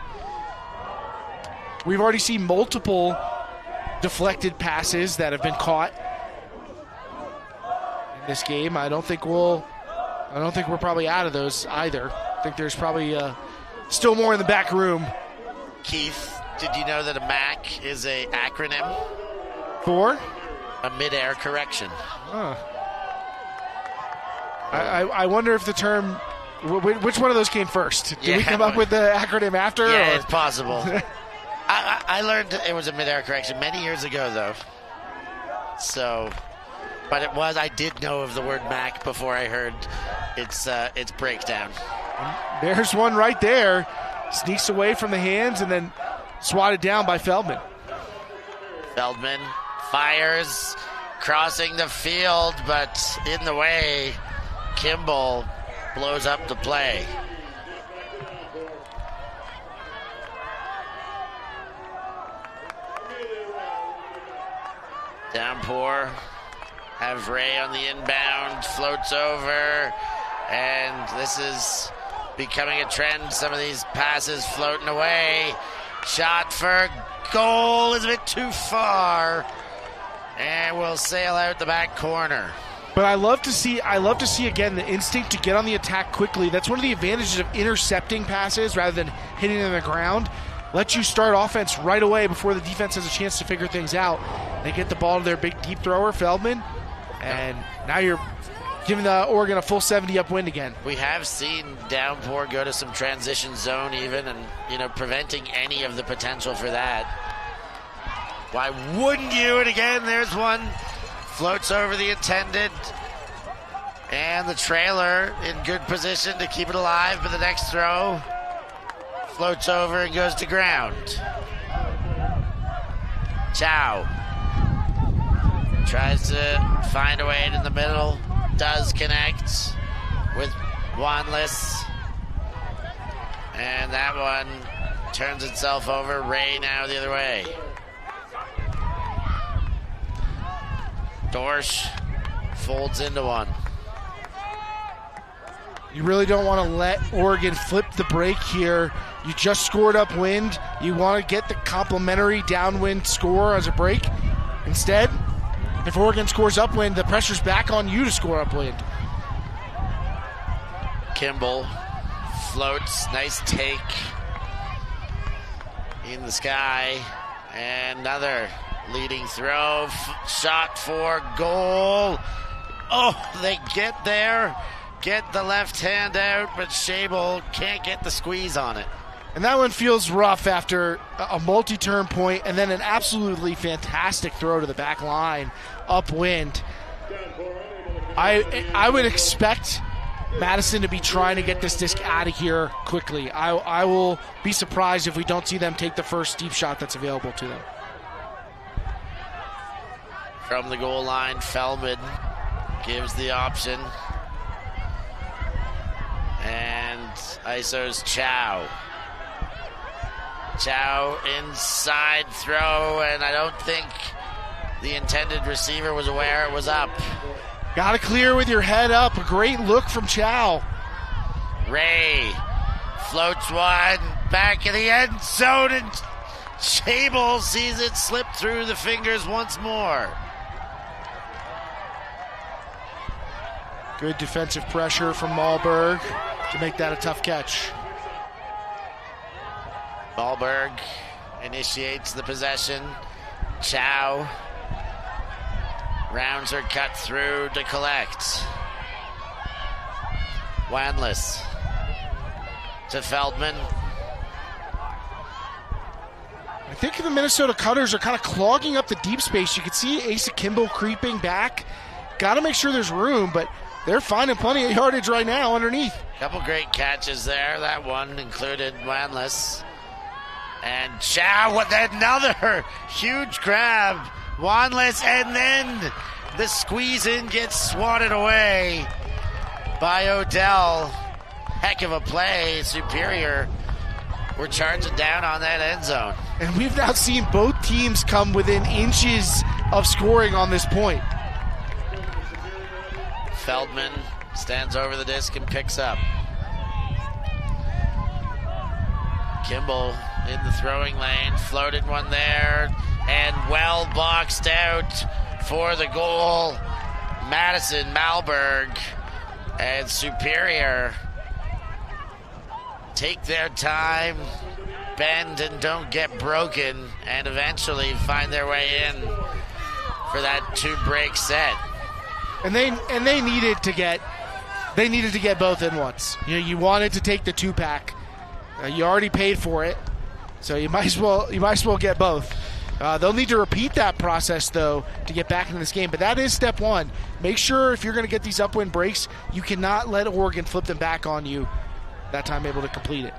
We've already seen multiple deflected passes that have been caught this game. I don't think we're probably out of those either. I think there's probably still more in the back room. Keith, did you know that a MAC is a acronym for a mid-air correction? Huh. I wonder if the term, which one of those came first? Did we come up with the acronym after? Yeah, it's possible. I learned it was a mid-air correction many years ago, though. So, but I did know of the word MAC before I heard its breakdown. There's one right there. Sneaks away from the hands and then swatted down by Feldman. Feldman fires, crossing the field, but in the way. Kimball blows up the play. Downpour have Ray on the inbound, floats over, and this is becoming a trend. Some of these passes floating away. Shot for goal is a bit too far, and will sail out the back corner. But I love to see again the instinct to get on the attack quickly. That's one of the advantages of intercepting passes rather than hitting them on the ground. Let you start offense right away before the defense has a chance to figure things out. They get the ball to their big deep thrower, Feldman, and now you're giving the Oregon a full 70 upwind again. We have seen Downpour go to some transition zone even, and preventing any of the potential for that. Why wouldn't you? And again, there's one. Floats over the intended, and the trailer in good position to keep it alive, but the next throw floats over and goes to ground. Chow tries to find a way in the middle, does connect with Wanless, and that one turns itself over. Ray now the other way. Dorsch folds into one. You really don't want to let Oregon flip the break here. You just scored upwind. You want to get the complimentary downwind score as a break. Instead, if Oregon scores upwind, the pressure's back on you to score upwind. Kimball floats, nice take in the sky, and another Leading throw, shot for goal. Oh, they get there, get the left hand out, but Schable can't get the squeeze on it. And that one feels rough after a multi-turn point and then an absolutely fantastic throw to the back line, upwind. I would expect Madison to be trying to get this disc out of here quickly. I will be surprised if we don't see them take the first deep shot that's available to them. From the goal line, Feldman gives the option. And ISO's Chow. Chow inside throw, and I don't think the intended receiver was aware it was up. Got to clear with your head up. A great look from Chow. Ray floats one back in the end zone, and Schable sees it slip through the fingers once more. Good defensive pressure from Malberg to make that a tough catch. Malberg initiates the possession. Chow rounds her cut through to collect. Wanless to Feldman. I think the Minnesota Cutters are kind of clogging up the deep space. You can see Asa Kimball creeping back. Got to make sure there's room, but they're finding plenty of yardage right now underneath. Couple great catches there. That one included Wanless. And Chow with another huge grab. Wanless, and then the squeeze in gets swatted away by Odell. Heck of a play. Superior. We're charging down on that end zone. And we've now seen both teams come within inches of scoring on this point. Feldman stands over the disc and picks up. Kimball in the throwing lane, floated one there, and well boxed out for the goal. Madison, Malberg, and Superior take their time, bend and don't get broken, and eventually find their way in for that 2-break set. And they needed to get both in once. You know, you wanted to take the 2-pack. You already paid for it, so you might as well get both. They'll need to repeat that process though to get back into this game. But that is step one. Make sure if you're going to get these upwind breaks, you cannot let Oregon flip them back on you. That time able to complete it.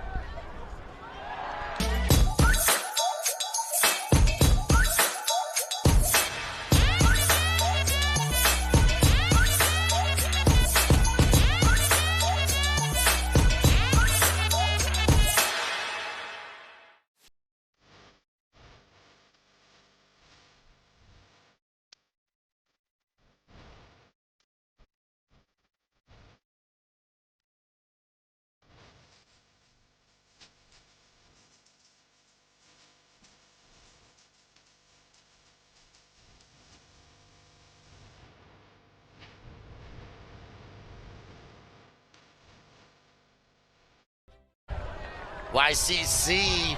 YCC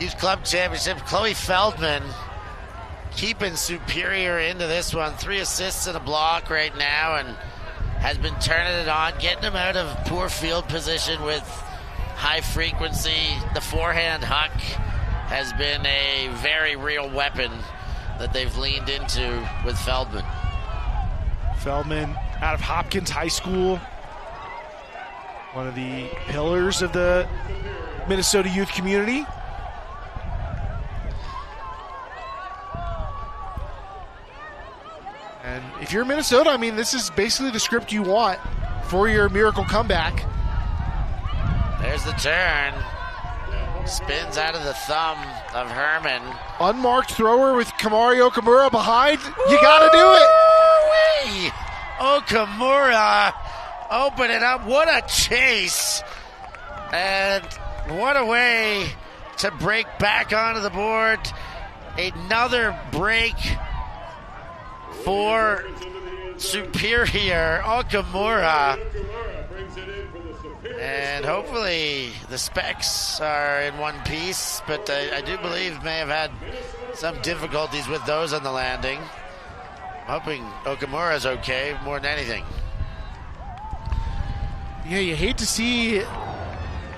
Youth Club Championship, Chloe Feldman keeping Superior into this one. 3 assists and a block right now, and has been turning it on, getting them out of poor field position with high frequency. The forehand huck has been a very real weapon that they've leaned into with Feldman. Feldman out of Hopkins High School, one of the pillars of the Minnesota youth community. And if you're Minnesota, I mean, this is basically the script you want for your miracle comeback. There's the turn. Spins out of the thumb of Herman. Unmarked thrower with Kamari Okamura behind. You got to do it. Okamura open it up. What a chase. And what a way to break back onto the board. Another break for Superior. Okamura. And hopefully the specs are in one piece, but I do believe may have had some difficulties with those on the landing. Hoping Okamura's okay more than anything. Yeah, you hate to see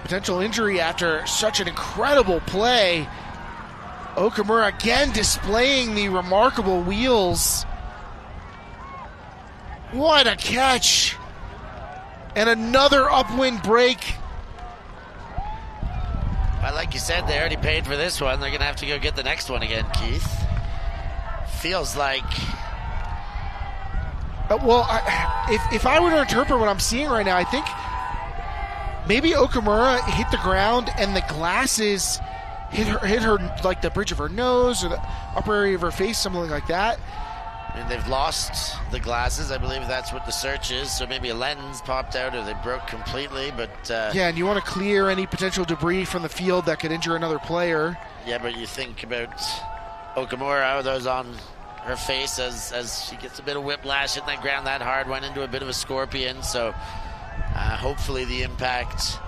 potential injury after such an incredible play. Okamura again displaying the remarkable wheels. What a catch. And another upwind break. Well, like you said, they already paid for this one. They're going to have to go get the next one again, Keith. Feels like... Well, if I were to interpret what I'm seeing right now, I think maybe Okamura hit the ground and the glasses hit her like the bridge of her nose or the upper area of her face, something like that. And they've lost the glasses. I believe that's what the search is. So maybe a lens popped out or they broke completely. But yeah, and you want to clear any potential debris from the field that could injure another player. Yeah, but you think about Okamura, those on her face as she gets a bit of whiplash, hitting that ground that hard, went into a bit of a scorpion. So hopefully the impact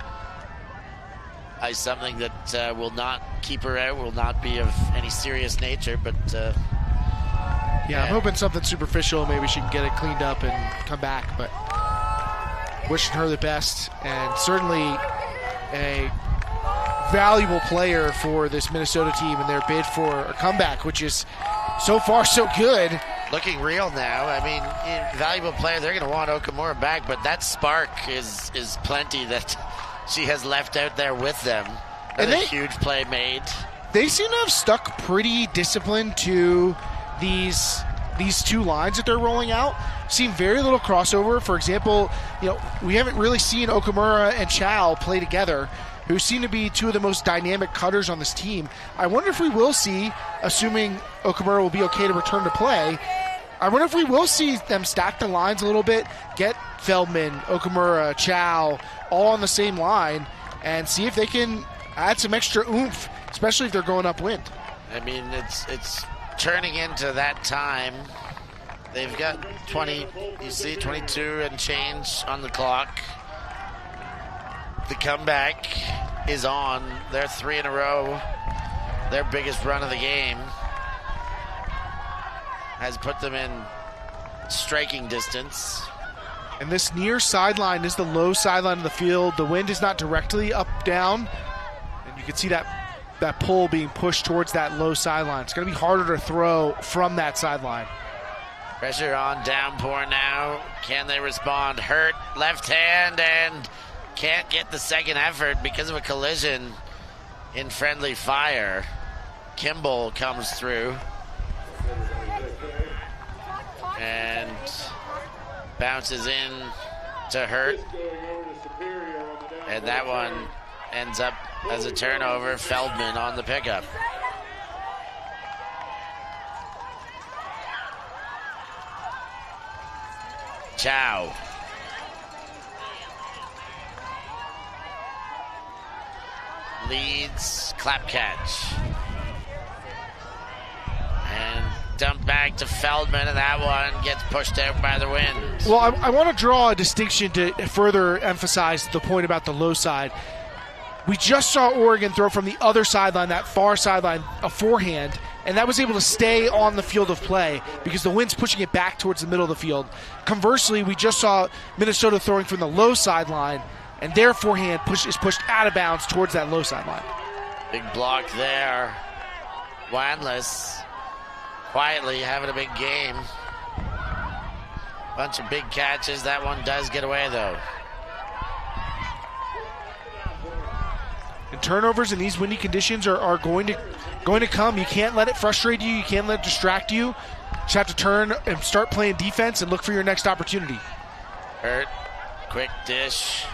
is something that will not keep her out, will not be of any serious nature. But yeah, I'm hoping something superficial. Maybe she can get it cleaned up and come back. But wishing her the best, and certainly a valuable player for this Minnesota team in their bid for a comeback, which is so far so good. Looking real now. I mean, valuable player. They're going to want Okamura back, but that spark is plenty that she has left out there with them. Another huge play made. They seem to have stuck pretty disciplined to these two lines that they're rolling out. Seen very little crossover. For example, we haven't really seen Okamura and Chow play together, who seem to be two of the most dynamic cutters on this team. I wonder if we will see, assuming Okamura will be okay to return to play, I wonder if we will see them stack the lines a little bit, get Feldman, Okamura, Chow all on the same line, and see if they can add some extra oomph, especially if they're going upwind. I mean, it's turning into that time. They've got 22 and change on the clock. The comeback is on. They're 3 in a row. Their biggest run of the game has put them in striking distance. And this near sideline is the low sideline of the field. The wind is not directly up, down. And you can see that pull being pushed towards that low sideline. It's going to be harder to throw from that sideline. Pressure on Downpour now. Can they respond? Hurt left hand and can't get the second effort because of a collision in friendly fire. Kimball comes through and bounces in to Hurt, and that one ends up as a turnover. Feldman on the pickup. Chow. Leads, clap catch. And dump back to Feldman, and that one gets pushed out by the wind. Well, I want to draw a distinction to further emphasize the point about the low side. We just saw Oregon throw from the other sideline, that far sideline, a forehand, and that was able to stay on the field of play because the wind's pushing it back towards the middle of the field. Conversely, we just saw Minnesota throwing from the low sideline, and their forehand is pushed out of bounds towards that low sideline. Big block there. Wanless quietly having a big game. Bunch of big catches. That one does get away, though. And turnovers in these windy conditions are going to come. You can't let it frustrate you. You can't let it distract you. You just have to turn and start playing defense and look for your next opportunity. Hurt. Quick dish.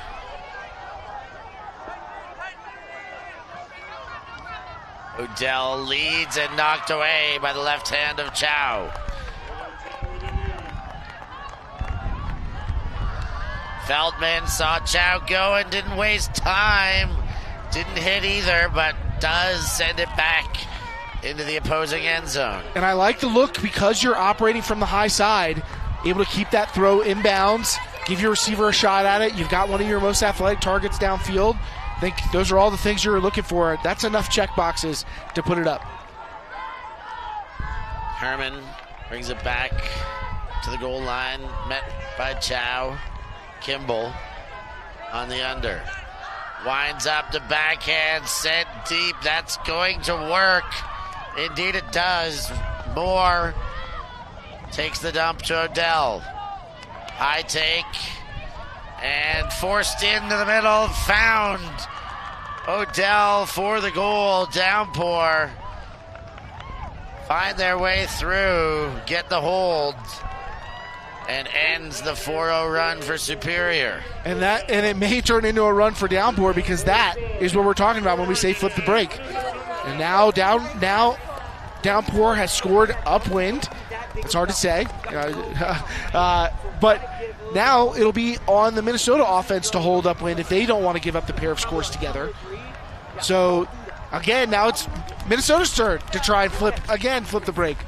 Odell leads and knocked away by the left hand of Chow. Feldman saw Chow go and didn't waste time. Didn't hit either, but does send it back into the opposing end zone. And I like the look because you're operating from the high side, able to keep that throw inbounds, give your receiver a shot at it. You've got one of your most athletic targets downfield. I think those are all the things you're looking for. That's enough check boxes to put it up. Herman brings it back to the goal line, met by Chow. Kimball on the under. Winds up the backhand, sent deep. That's going to work. Indeed it does. Moore takes the dump to Odell. High take and forced into the middle. Found Odell for the goal. Downpour find their way through, get the hold, and ends the 4-0 run for Superior. And it may turn into a run for Downpour, because that is what we're talking about when we say flip the break. And now Downpour has scored upwind. It's hard to say. But now it'll be on the Minnesota offense to hold upwind if they don't want to give up the pair of scores together. So, again, now it's Minnesota's turn to try and flip the break.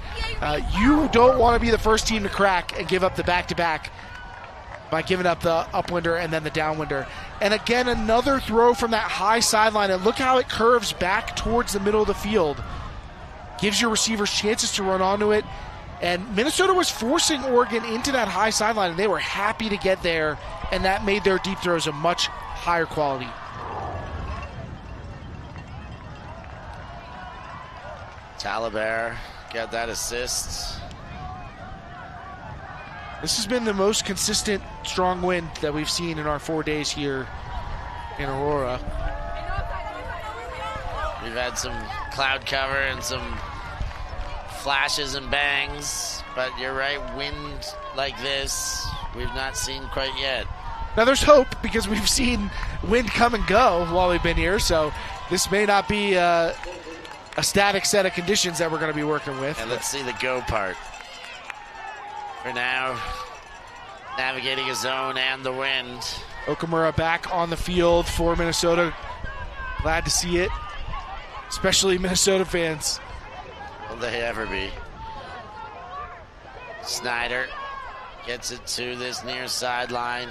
You don't want to be the first team to crack and give up the back-to-back by giving up the upwinder and then the downwinder. And again, another throw from that high sideline, and look how it curves back towards the middle of the field. Gives your receivers chances to run onto it. And Minnesota was forcing Oregon into that high sideline, and they were happy to get there, and that made their deep throws a much higher quality. Talibert got that assist. This has been the most consistent strong wind that we've seen in our 4 days here in Aurora. We've had some cloud cover and some flashes and bangs, but you're right, wind like this we've not seen quite yet. Now there's hope, because we've seen wind come and go while we've been here, so this may not be a static set of conditions that we're going to be working with. And let's see the go part. For now, navigating a zone and the wind. Okamura back on the field for Minnesota. Glad to see it, especially Minnesota fans. Will they ever be? Snyder gets it to this near sideline.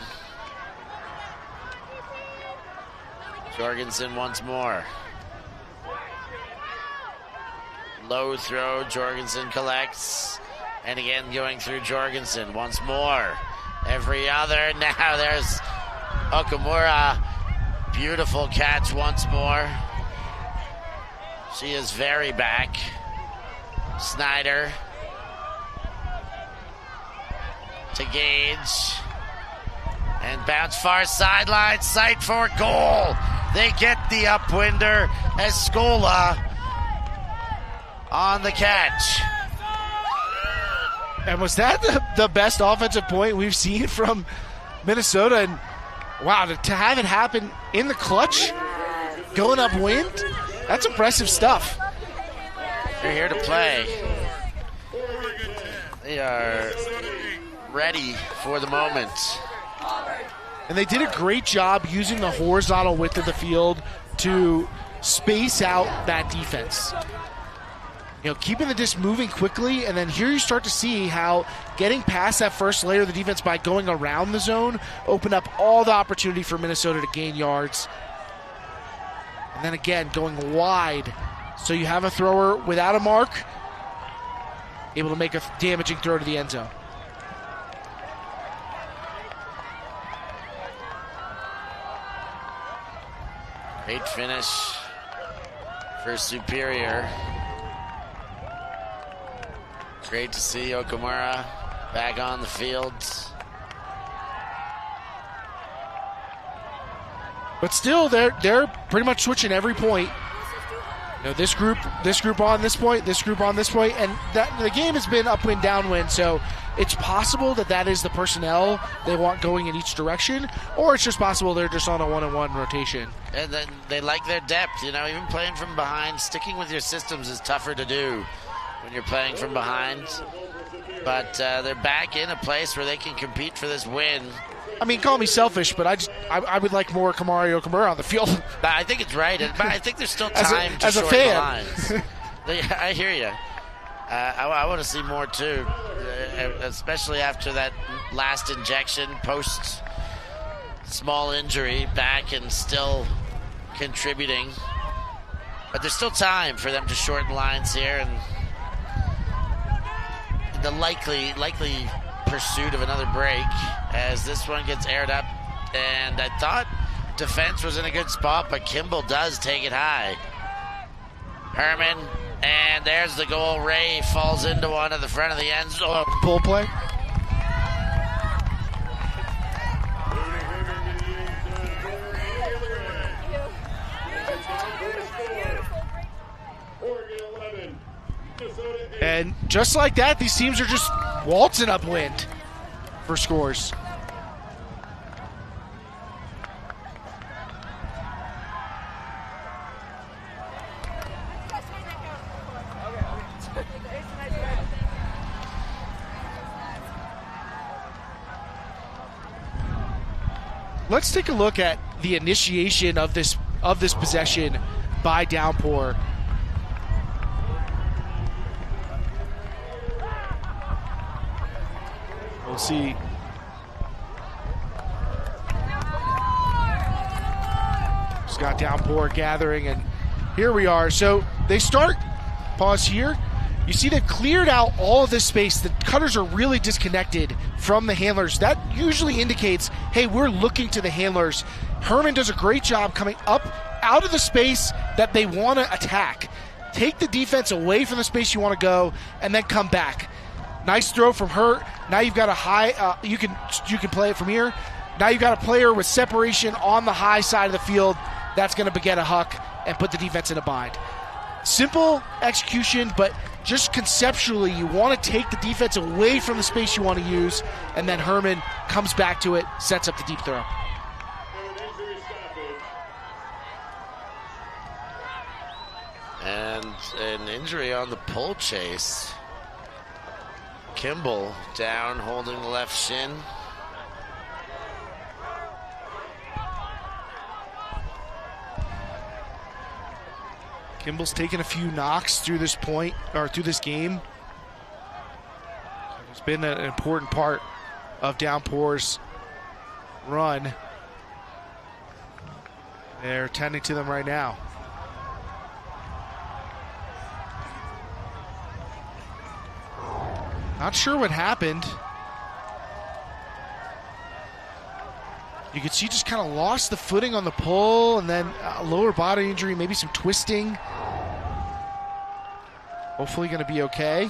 Jorgensen once more. Low throw, Jorgensen collects. And again going through Jorgensen once more. Every other, now there's Okamura. Beautiful catch once more. She is very back. Snyder to Gage. And bounce far sideline, sight for goal. They get the upwinder. Escola on the catch. And was that the best offensive point we've seen from Minnesota? And wow, to have it happen in the clutch, going upwind, that's impressive stuff. They're here to play. They are ready for the moment. And they did a great job using the horizontal width of the field to space out that defense. You know, keeping the disc moving quickly, and then here you start to see how getting past that first layer of the defense by going around the zone opened up all the opportunity for Minnesota to gain yards. And then again, going wide. So you have a thrower without a mark, able to make a damaging throw to the end zone. Great finish for Superior. Great to see Okamura back on the field. But still, they're pretty much switching every point. You know, this group on this point, this group on this point, and that the game has been upwind, downwind. So it's possible that is the personnel they want going in each direction, or it's just possible they're just on a one-on-one rotation. And then they like their depth. You know, even playing from behind, sticking with your systems is tougher to do when you're playing from behind. But they're back in a place where they can compete for this win. I mean, call me selfish, but I would like more Kamari Okamura on the field. But I think it's right. But I think there's still time to as a shorten fan. the lines. I hear you. I want to see more too, especially after that last injection, post small injury, back and still contributing. But there's still time for them to shorten lines here, and the likely pursuit of another break as this one gets aired up. And I thought defense was in a good spot, but Kimball does take it high. Herman, and there's the goal. Ray falls into one at the front of the end zone. Pull play. And just like that, these teams are just waltzing upwind for scores. Let's take a look at the initiation of this possession by Downpour. We'll see. Just got Downpour gathering, and here we are. So they start, pause here. You see they've cleared out all of this space. The cutters are really disconnected from the handlers. That usually indicates, hey, we're looking to the handlers. Herman does a great job coming up out of the space that they want to attack. Take the defense away from the space you want to go, and then come back. Nice throw from her. Now you've got a high, you can play it from here. Now you've got a player with separation on the high side of the field. That's going to beget a huck and put the defense in a bind. Simple execution, but just conceptually, you want to take the defense away from the space you want to use, and then Herman comes back to it, sets up the deep throw. And an injury on the pull chase. Kimball down, holding the left shin. Kimball's taken a few knocks through this point, or through this game. It's been an important part of Downpour's run. They're tending to them right now. Not sure what happened. You could see just kind of lost the footing on the pull, and then a lower body injury, maybe some twisting. Hopefully going to be okay.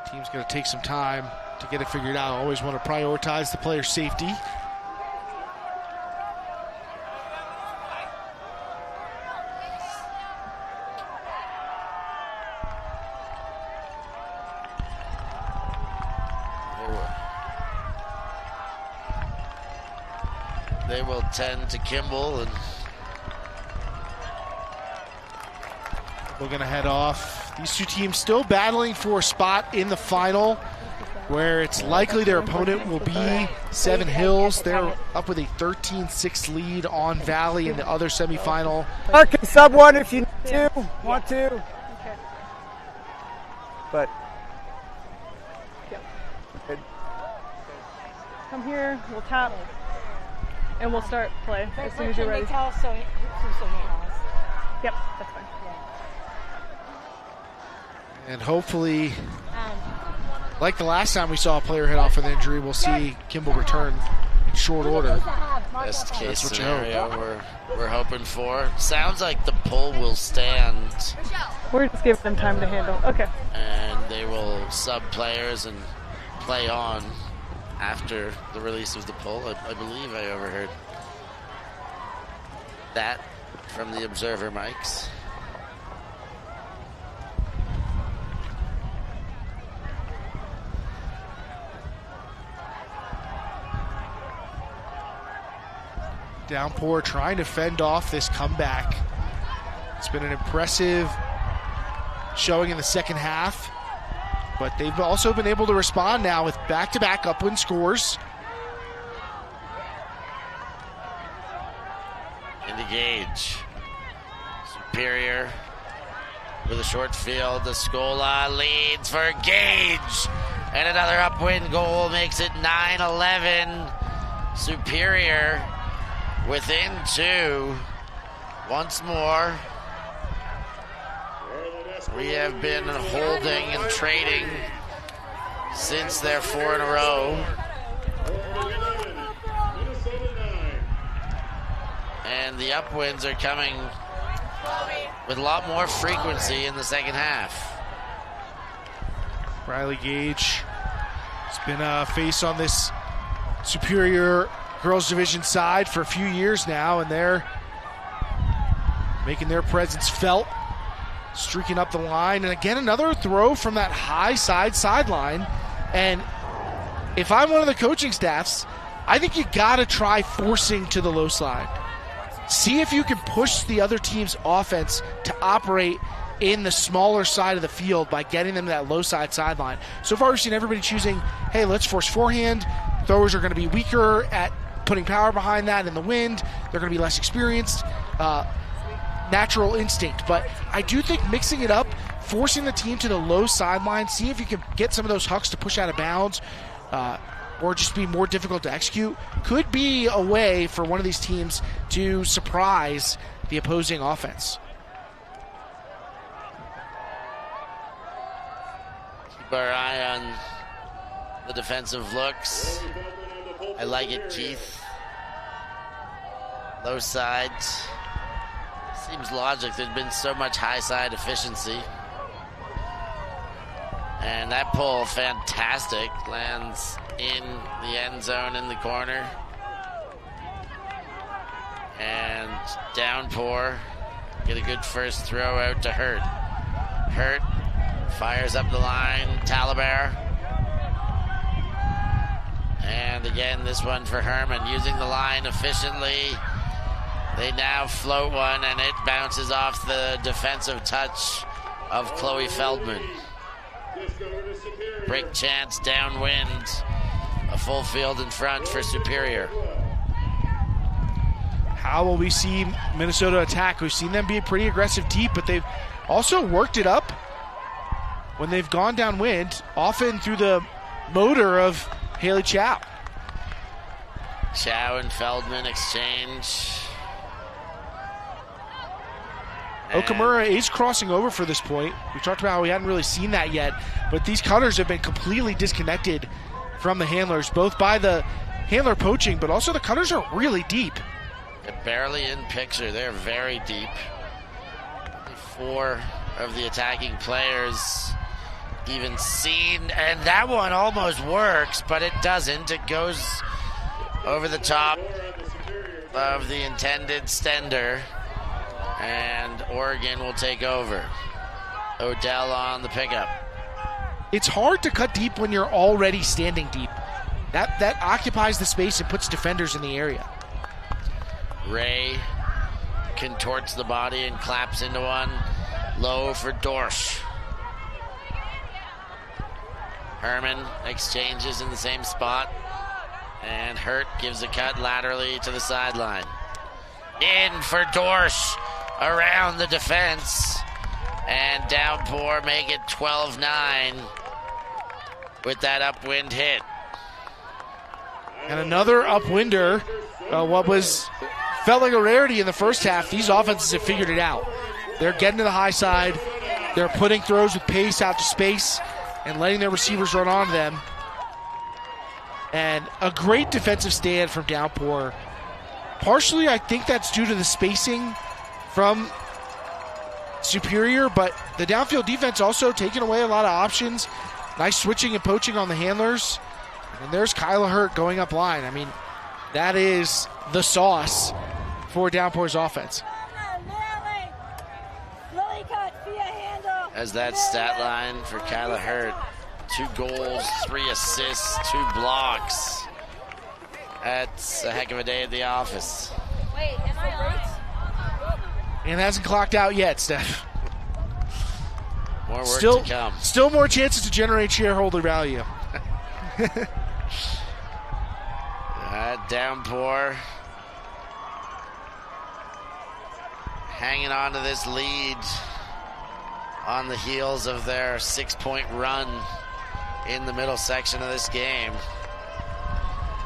The team's going to take some time to get it figured out. Always want to prioritize the player's safety. They will tend to Kimball, and we're going to head off. These two teams still battling for a spot in the final, where it's likely their opponent will be Seven Hills. They're up with a 13-6 lead on Valley in the other semifinal. Can sub one if you need to, want to. Okay. But come here, we'll tap, and we'll start play as soon as you're ready. Tell us so he knows. Yep, that's fine. And hopefully, like the last time we saw a player hit off with an injury, we'll see Kimball return in short order. Best case scenario we're hoping for. Sounds like the pull will stand. We're just giving them time to handle. Okay. And they will sub players and play on after the release of the pull. I believe I overheard that from the observer mics. Downpour trying to fend off this comeback. It's been an impressive showing in the second half, but they've also been able to respond now with back-to-back upwind scores. Into Gage. Superior with a short field. The Scola leads for Gage. And another upwind goal makes it 9-11. Superior within 2 once more. We have been holding and trading since their 4 in a row. And the upwinds are coming with a lot more frequency in the second half. Riley Gage has been a face on this Superior girls division side for a few years now, and they're making their presence felt, streaking up the line. And again, another throw from that high sideline. And if I'm one of the coaching staffs, I think you gotta try forcing to the low slide. See if you can push the other team's offense to operate in the smaller side of the field by getting them to that low side sideline. So far we've seen everybody choosing, hey, let's force forehand. Throwers are going to be weaker at putting power behind that in the wind. They're going to be less experienced. Natural instinct. But I do think mixing it up, forcing the team to the low sideline, see if you can get some of those hucks to push out of bounds or just be more difficult to execute, could be a way for one of these teams to surprise the opposing offense. Keep our eye on the defensive looks. I like it, Keith. Low side. Seems logic. There's been so much high side efficiency. And that pull, fantastic. Lands in the end zone in the corner. And Downpour. Get a good first throw out to Hurt. Hurt fires up the line. Talabar. And again, this one for Herman, using the line efficiently. They now float one, and it bounces off the defensive touch of Chloe Feldman. Break chance downwind. A full field in front for Superior. How will we see Minnesota attack? We've seen them be pretty aggressive deep, but they've also worked it up when they've gone downwind, often through the motor of Haley Chow. Chow and Feldman exchange. Okamura is crossing over for this point. We talked about how we hadn't really seen that yet, but these cutters have been completely disconnected from the handlers, both by the handler poaching, but also the cutters are really deep. They're barely in picture. They're very deep. 4 of the attacking players even seen, and that one almost works, but it doesn't. It goes over the top of the intended stender, and Oregon will take over. Odell on the pickup. It's hard to cut deep when you're already standing deep. That occupies the space and puts defenders in the area. Ray contorts the body and claps into one. Low for Dorsch. Herman exchanges in the same spot. And Hurt gives a cut laterally to the sideline. In for Dorsch around the defense. And Downpour make it 12-9 with that upwind hit. And another upwinder. What felt like a rarity in the first half. These offenses have figured it out. They're getting to the high side. They're putting throws with pace out to space and letting their receivers run onto them. And a great defensive stand from Downpour. Partially, I think that's due to the spacing from Superior, but the downfield defense also taking away a lot of options. Nice switching and poaching on the handlers. And there's Kyla Hurt going up line. I mean, that is the sauce for Downpour's offense. As that stat line for Kyla Hurt, 2 goals, 3 assists, 2 blocks. That's a heck of a day at the office. Wait, am I on? And hasn't clocked out yet, Steph. More work to come. Still more chances to generate shareholder value. Downpour hanging on to this lead on the heels of their 6-point run in the middle section of this game.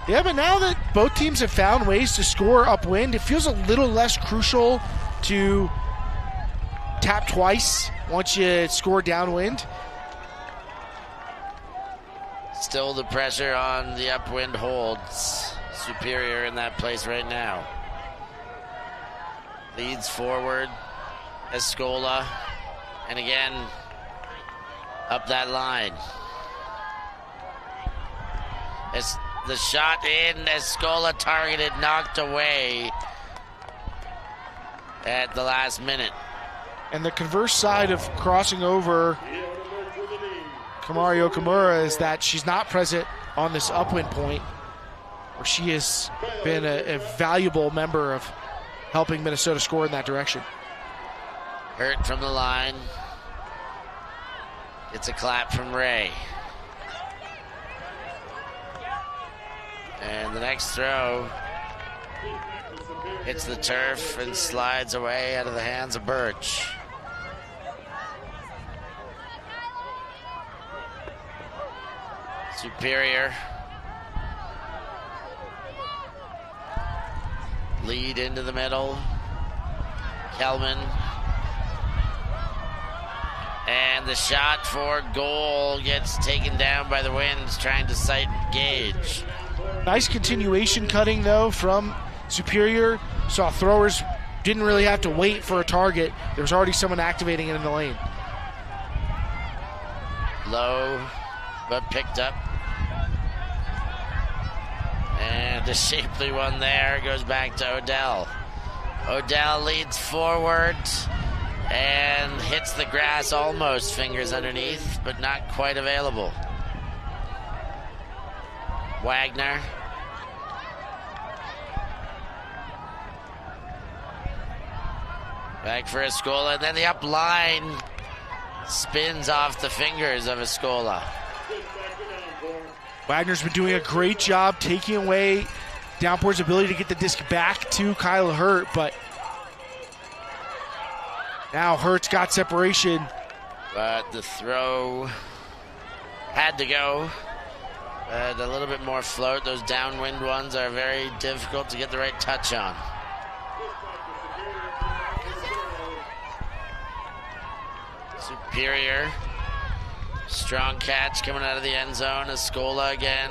Yeah, but now that both teams have found ways to score upwind, it feels a little less crucial to tap twice once you score downwind. Still the pressure on the upwind holds. Superior in that place right now. Leads forward. Escola. And again, up that line. As the shot in, Escola targeted, knocked away at the last minute. And the converse side of crossing over Kamari Okamura is that she's not present on this upwind point, where she has been a valuable member of helping Minnesota score in that direction. Hurt from the line. Gets a clap from Ray. And the next throw hits the turf and slides away out of the hands of Birch. Superior. Lead into the middle. Kelman. And the shot for goal gets taken down by the winds, trying to sight Gage. Nice continuation cutting, though, from Superior. Saw throwers didn't really have to wait for a target. There was already someone activating it in the lane. Low, but picked up. And a shapely one there goes back to Odell. Odell leads forward and hits the grass almost, fingers underneath, but not quite available. Wagner. Back for Escola, and then the up line spins off the fingers of Escola. Wagner's been doing a great job taking away Downpour's ability to get the disc back to Kyla Hurt, but now Hurt's got separation. But the throw had to go. A little bit more float. Those downwind ones are very difficult to get the right touch on. Superior. Strong catch coming out of the end zone. Escola again.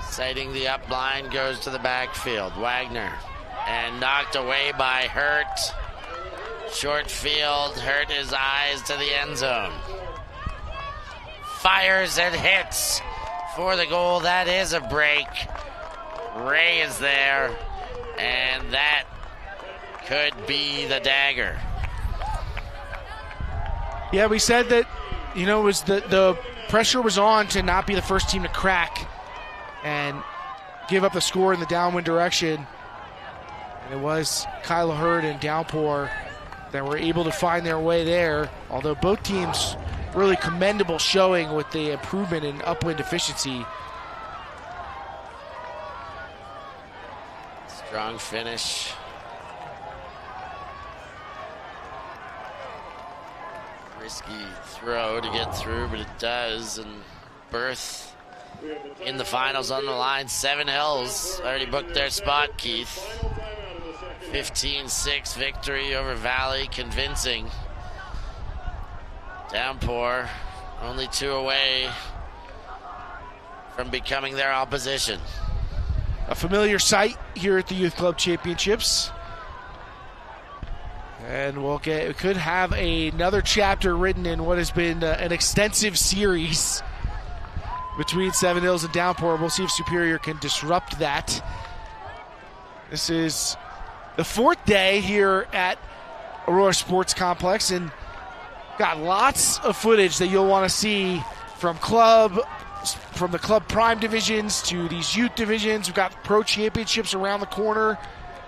Sighting the up line, goes to the backfield. Wagner. And knocked away by Hurt. Short field. Hurt his eyes to the end zone. Fires and hits for the goal. That is a break. Ray is there. And that could be the dagger. Yeah, we said that, it was the pressure was on to not be the first team to crack and give up the score in the downwind direction. And it was Kyla Hurd and Downpour that were able to find their way there, although both teams really commendable showing with the improvement in upwind efficiency. Strong finish. Risky throw to get through, but it does. And berth in the finals on the line. Seven Hills already booked their spot, Keith. 15-6 victory over Valley, convincing. Downpour only 2 away from becoming their opposition. A familiar sight here at the Youth Club Championships. And we could have another chapter written in what has been an extensive series between Seven Hills and Downpour. We'll see if Superior can disrupt that. This is the 4th day here at Aurora Sports Complex, and got lots of footage that you'll want to see from the club prime divisions to these youth divisions. We've got pro championships around the corner.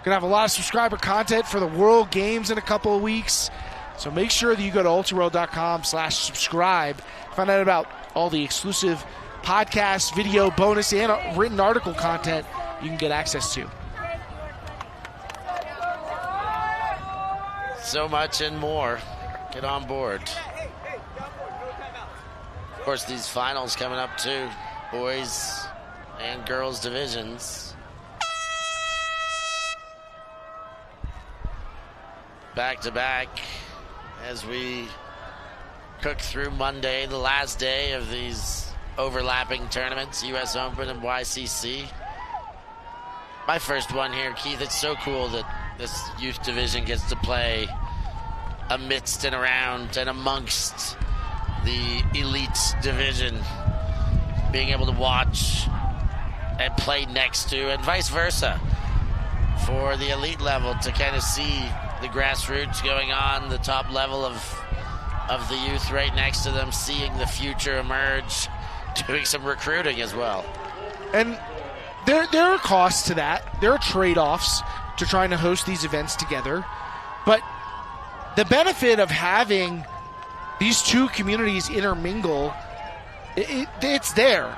Gonna have a lot of subscriber content for the World Games in a couple of weeks. So make sure that you go to ultiworld.com/subscribe. Find out about all the exclusive podcast, video, bonus, and written article content you can get access to. So much and more. Get on board. Of course, these finals coming up too. boys and girls divisions. Back to back as we cook through Monday, the last day of these overlapping tournaments, US Open and YCC. My first one here, Keith. It's so cool that this youth division gets to play amidst and around and amongst the elite division, being able to watch and play next to, and vice versa for the elite level, to kind of see the grassroots going on, the top level of the youth right next to them, seeing the future emerge, doing some recruiting as well. And there are costs to that. There are trade-offs to trying to host these events together. But the benefit of having these two communities intermingle, it's there.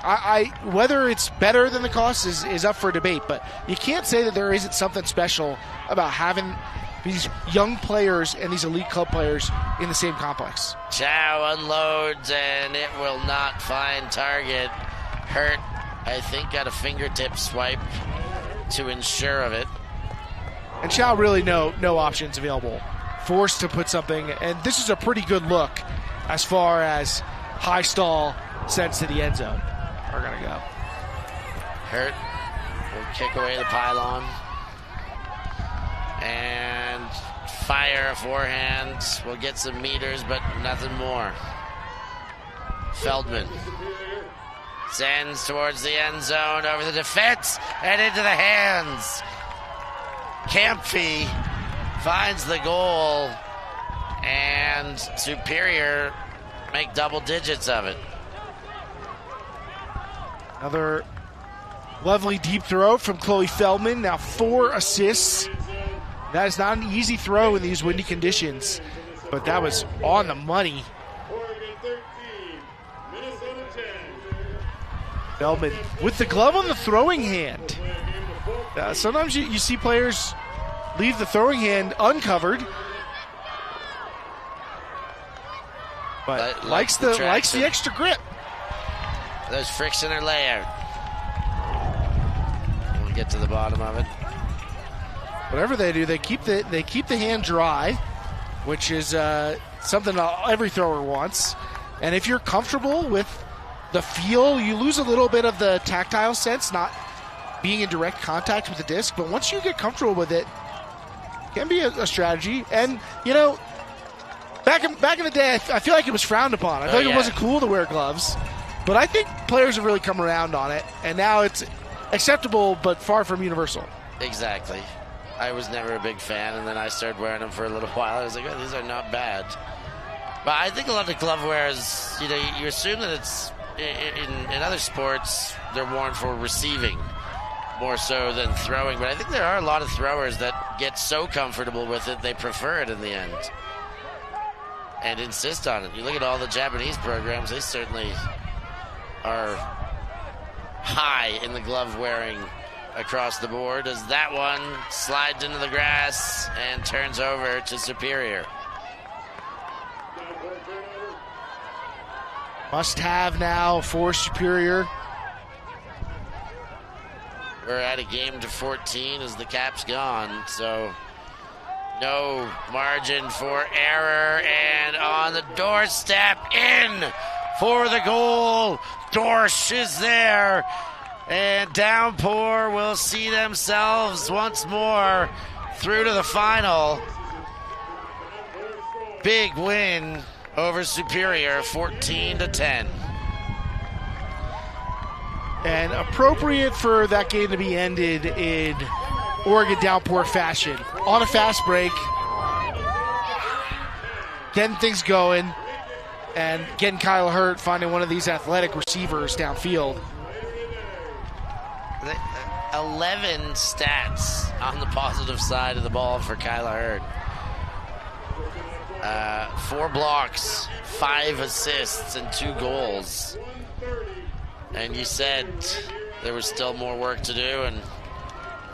Whether it's better than the cost is up for debate, but you can't say that there isn't something special about having these young players and these elite club players in the same complex. Chow unloads, and it will not find target. Hurt, I think, got a fingertip swipe to ensure of it. And Chow really no options available. Forced to put something, and this is a pretty good look as far as high stall sends to the end zone are going to go. Hurt will kick away the pylon and fire a forehand. Will get some meters, but nothing more. Feldman sends towards the end zone, over the defense, and into the hands. Campy finds the goal, and Superior make double digits of it. Another lovely deep throw from Chloe Feldman. Now 4 assists. That is not an easy throw in these windy conditions, but that was on the money. Feldman with the glove on the throwing hand. Sometimes you see players leave the throwing hand uncovered, but likes the extra grip. Those friction or layout. We'll get to the bottom of it. Whatever they do, they keep the hand dry, which is something every thrower wants. And if you're comfortable with the feel, you lose a little bit of the tactile sense, not being in direct contact with the disc. But once you get comfortable with it, it can be a strategy. And you know, back in the day, I feel like it was frowned upon. I feel like it wasn't cool to wear gloves. But I think players have really come around on it, and now it's acceptable, but far from universal. Exactly. I was never a big fan, and then I started wearing them for a little while. I was like, oh, these are not bad. But I think a lot of glove wearers, you know, you assume that it's in other sports they're worn for receiving more so than throwing. But I think there are a lot of throwers that get so comfortable with it they prefer it in the end and insist on it. You look at all the Japanese programs; they certainly are high in the glove wearing across the board, as that one slides into the grass and turns over to Superior. Must have now for Superior. We're at a game to 14 as the cap's gone, so no margin for error, and on the doorstep, in for the goal. Dorsch is there, and Downpour will see themselves once more through to the final. Big win over Superior, 14-10. And appropriate for that game to be ended in Oregon Downpour fashion. On a fast break, getting things going, and getting Kyle Hurt finding one of these athletic receivers downfield. 11 stats on the positive side of the ball for Kyla Hurd. 4 blocks, 5 assists, and 2 goals. And you said there was still more work to do, and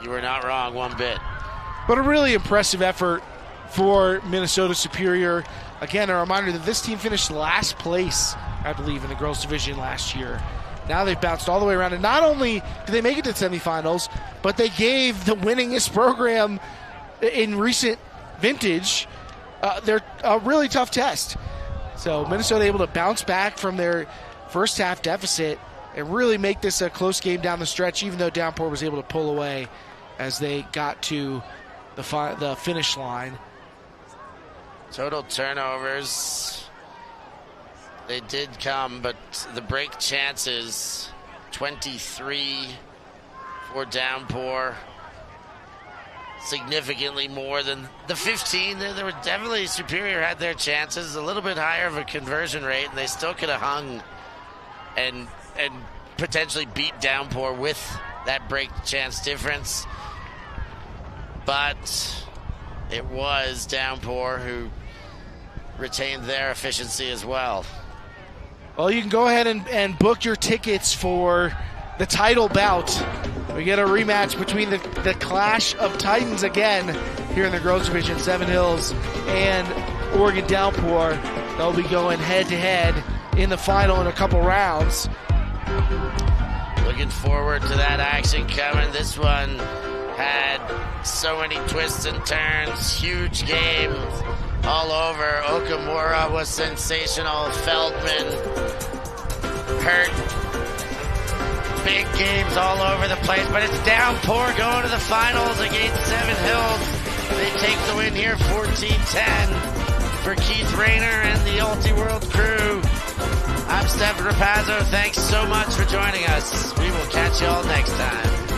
you were not wrong one bit. But a really impressive effort for Minnesota Superior. Again, a reminder that this team finished last place, I believe, in the girls division last year. Now they've bounced all the way around, and not only did they make it to the semifinals, but they gave the winningest program in recent vintage they're a really tough test. So Minnesota able to bounce back from their first half deficit and really make this a close game down the stretch, even though Downpour was able to pull away as they got to the finish line. Total turnovers. They did come, but the break chances, 23 for Downpour. Significantly more than the 15. They were definitely Superior had their chances, a little bit higher of a conversion rate, and they still could have hung and potentially beat Downpour with that break chance difference. But it was Downpour who retained their efficiency as well. Well, you can go ahead and book your tickets for the title bout. We get a rematch between the Clash of Titans again here in the girls division. Seven Hills and Oregon Downpour. They'll be going head-to-head in the final in a couple rounds. Looking forward to that action coming. This one had so many twists and turns, huge games all over. Okamura was sensational. Feldman hurt. Big games all over the place, but it's Downpour going to the finals against Seven Hills. They take the win here, 14-10 for Keith Rayner and the Ultiworld crew. I'm Stephen Rapazzo. Thanks so much for joining us. We will catch you all next time.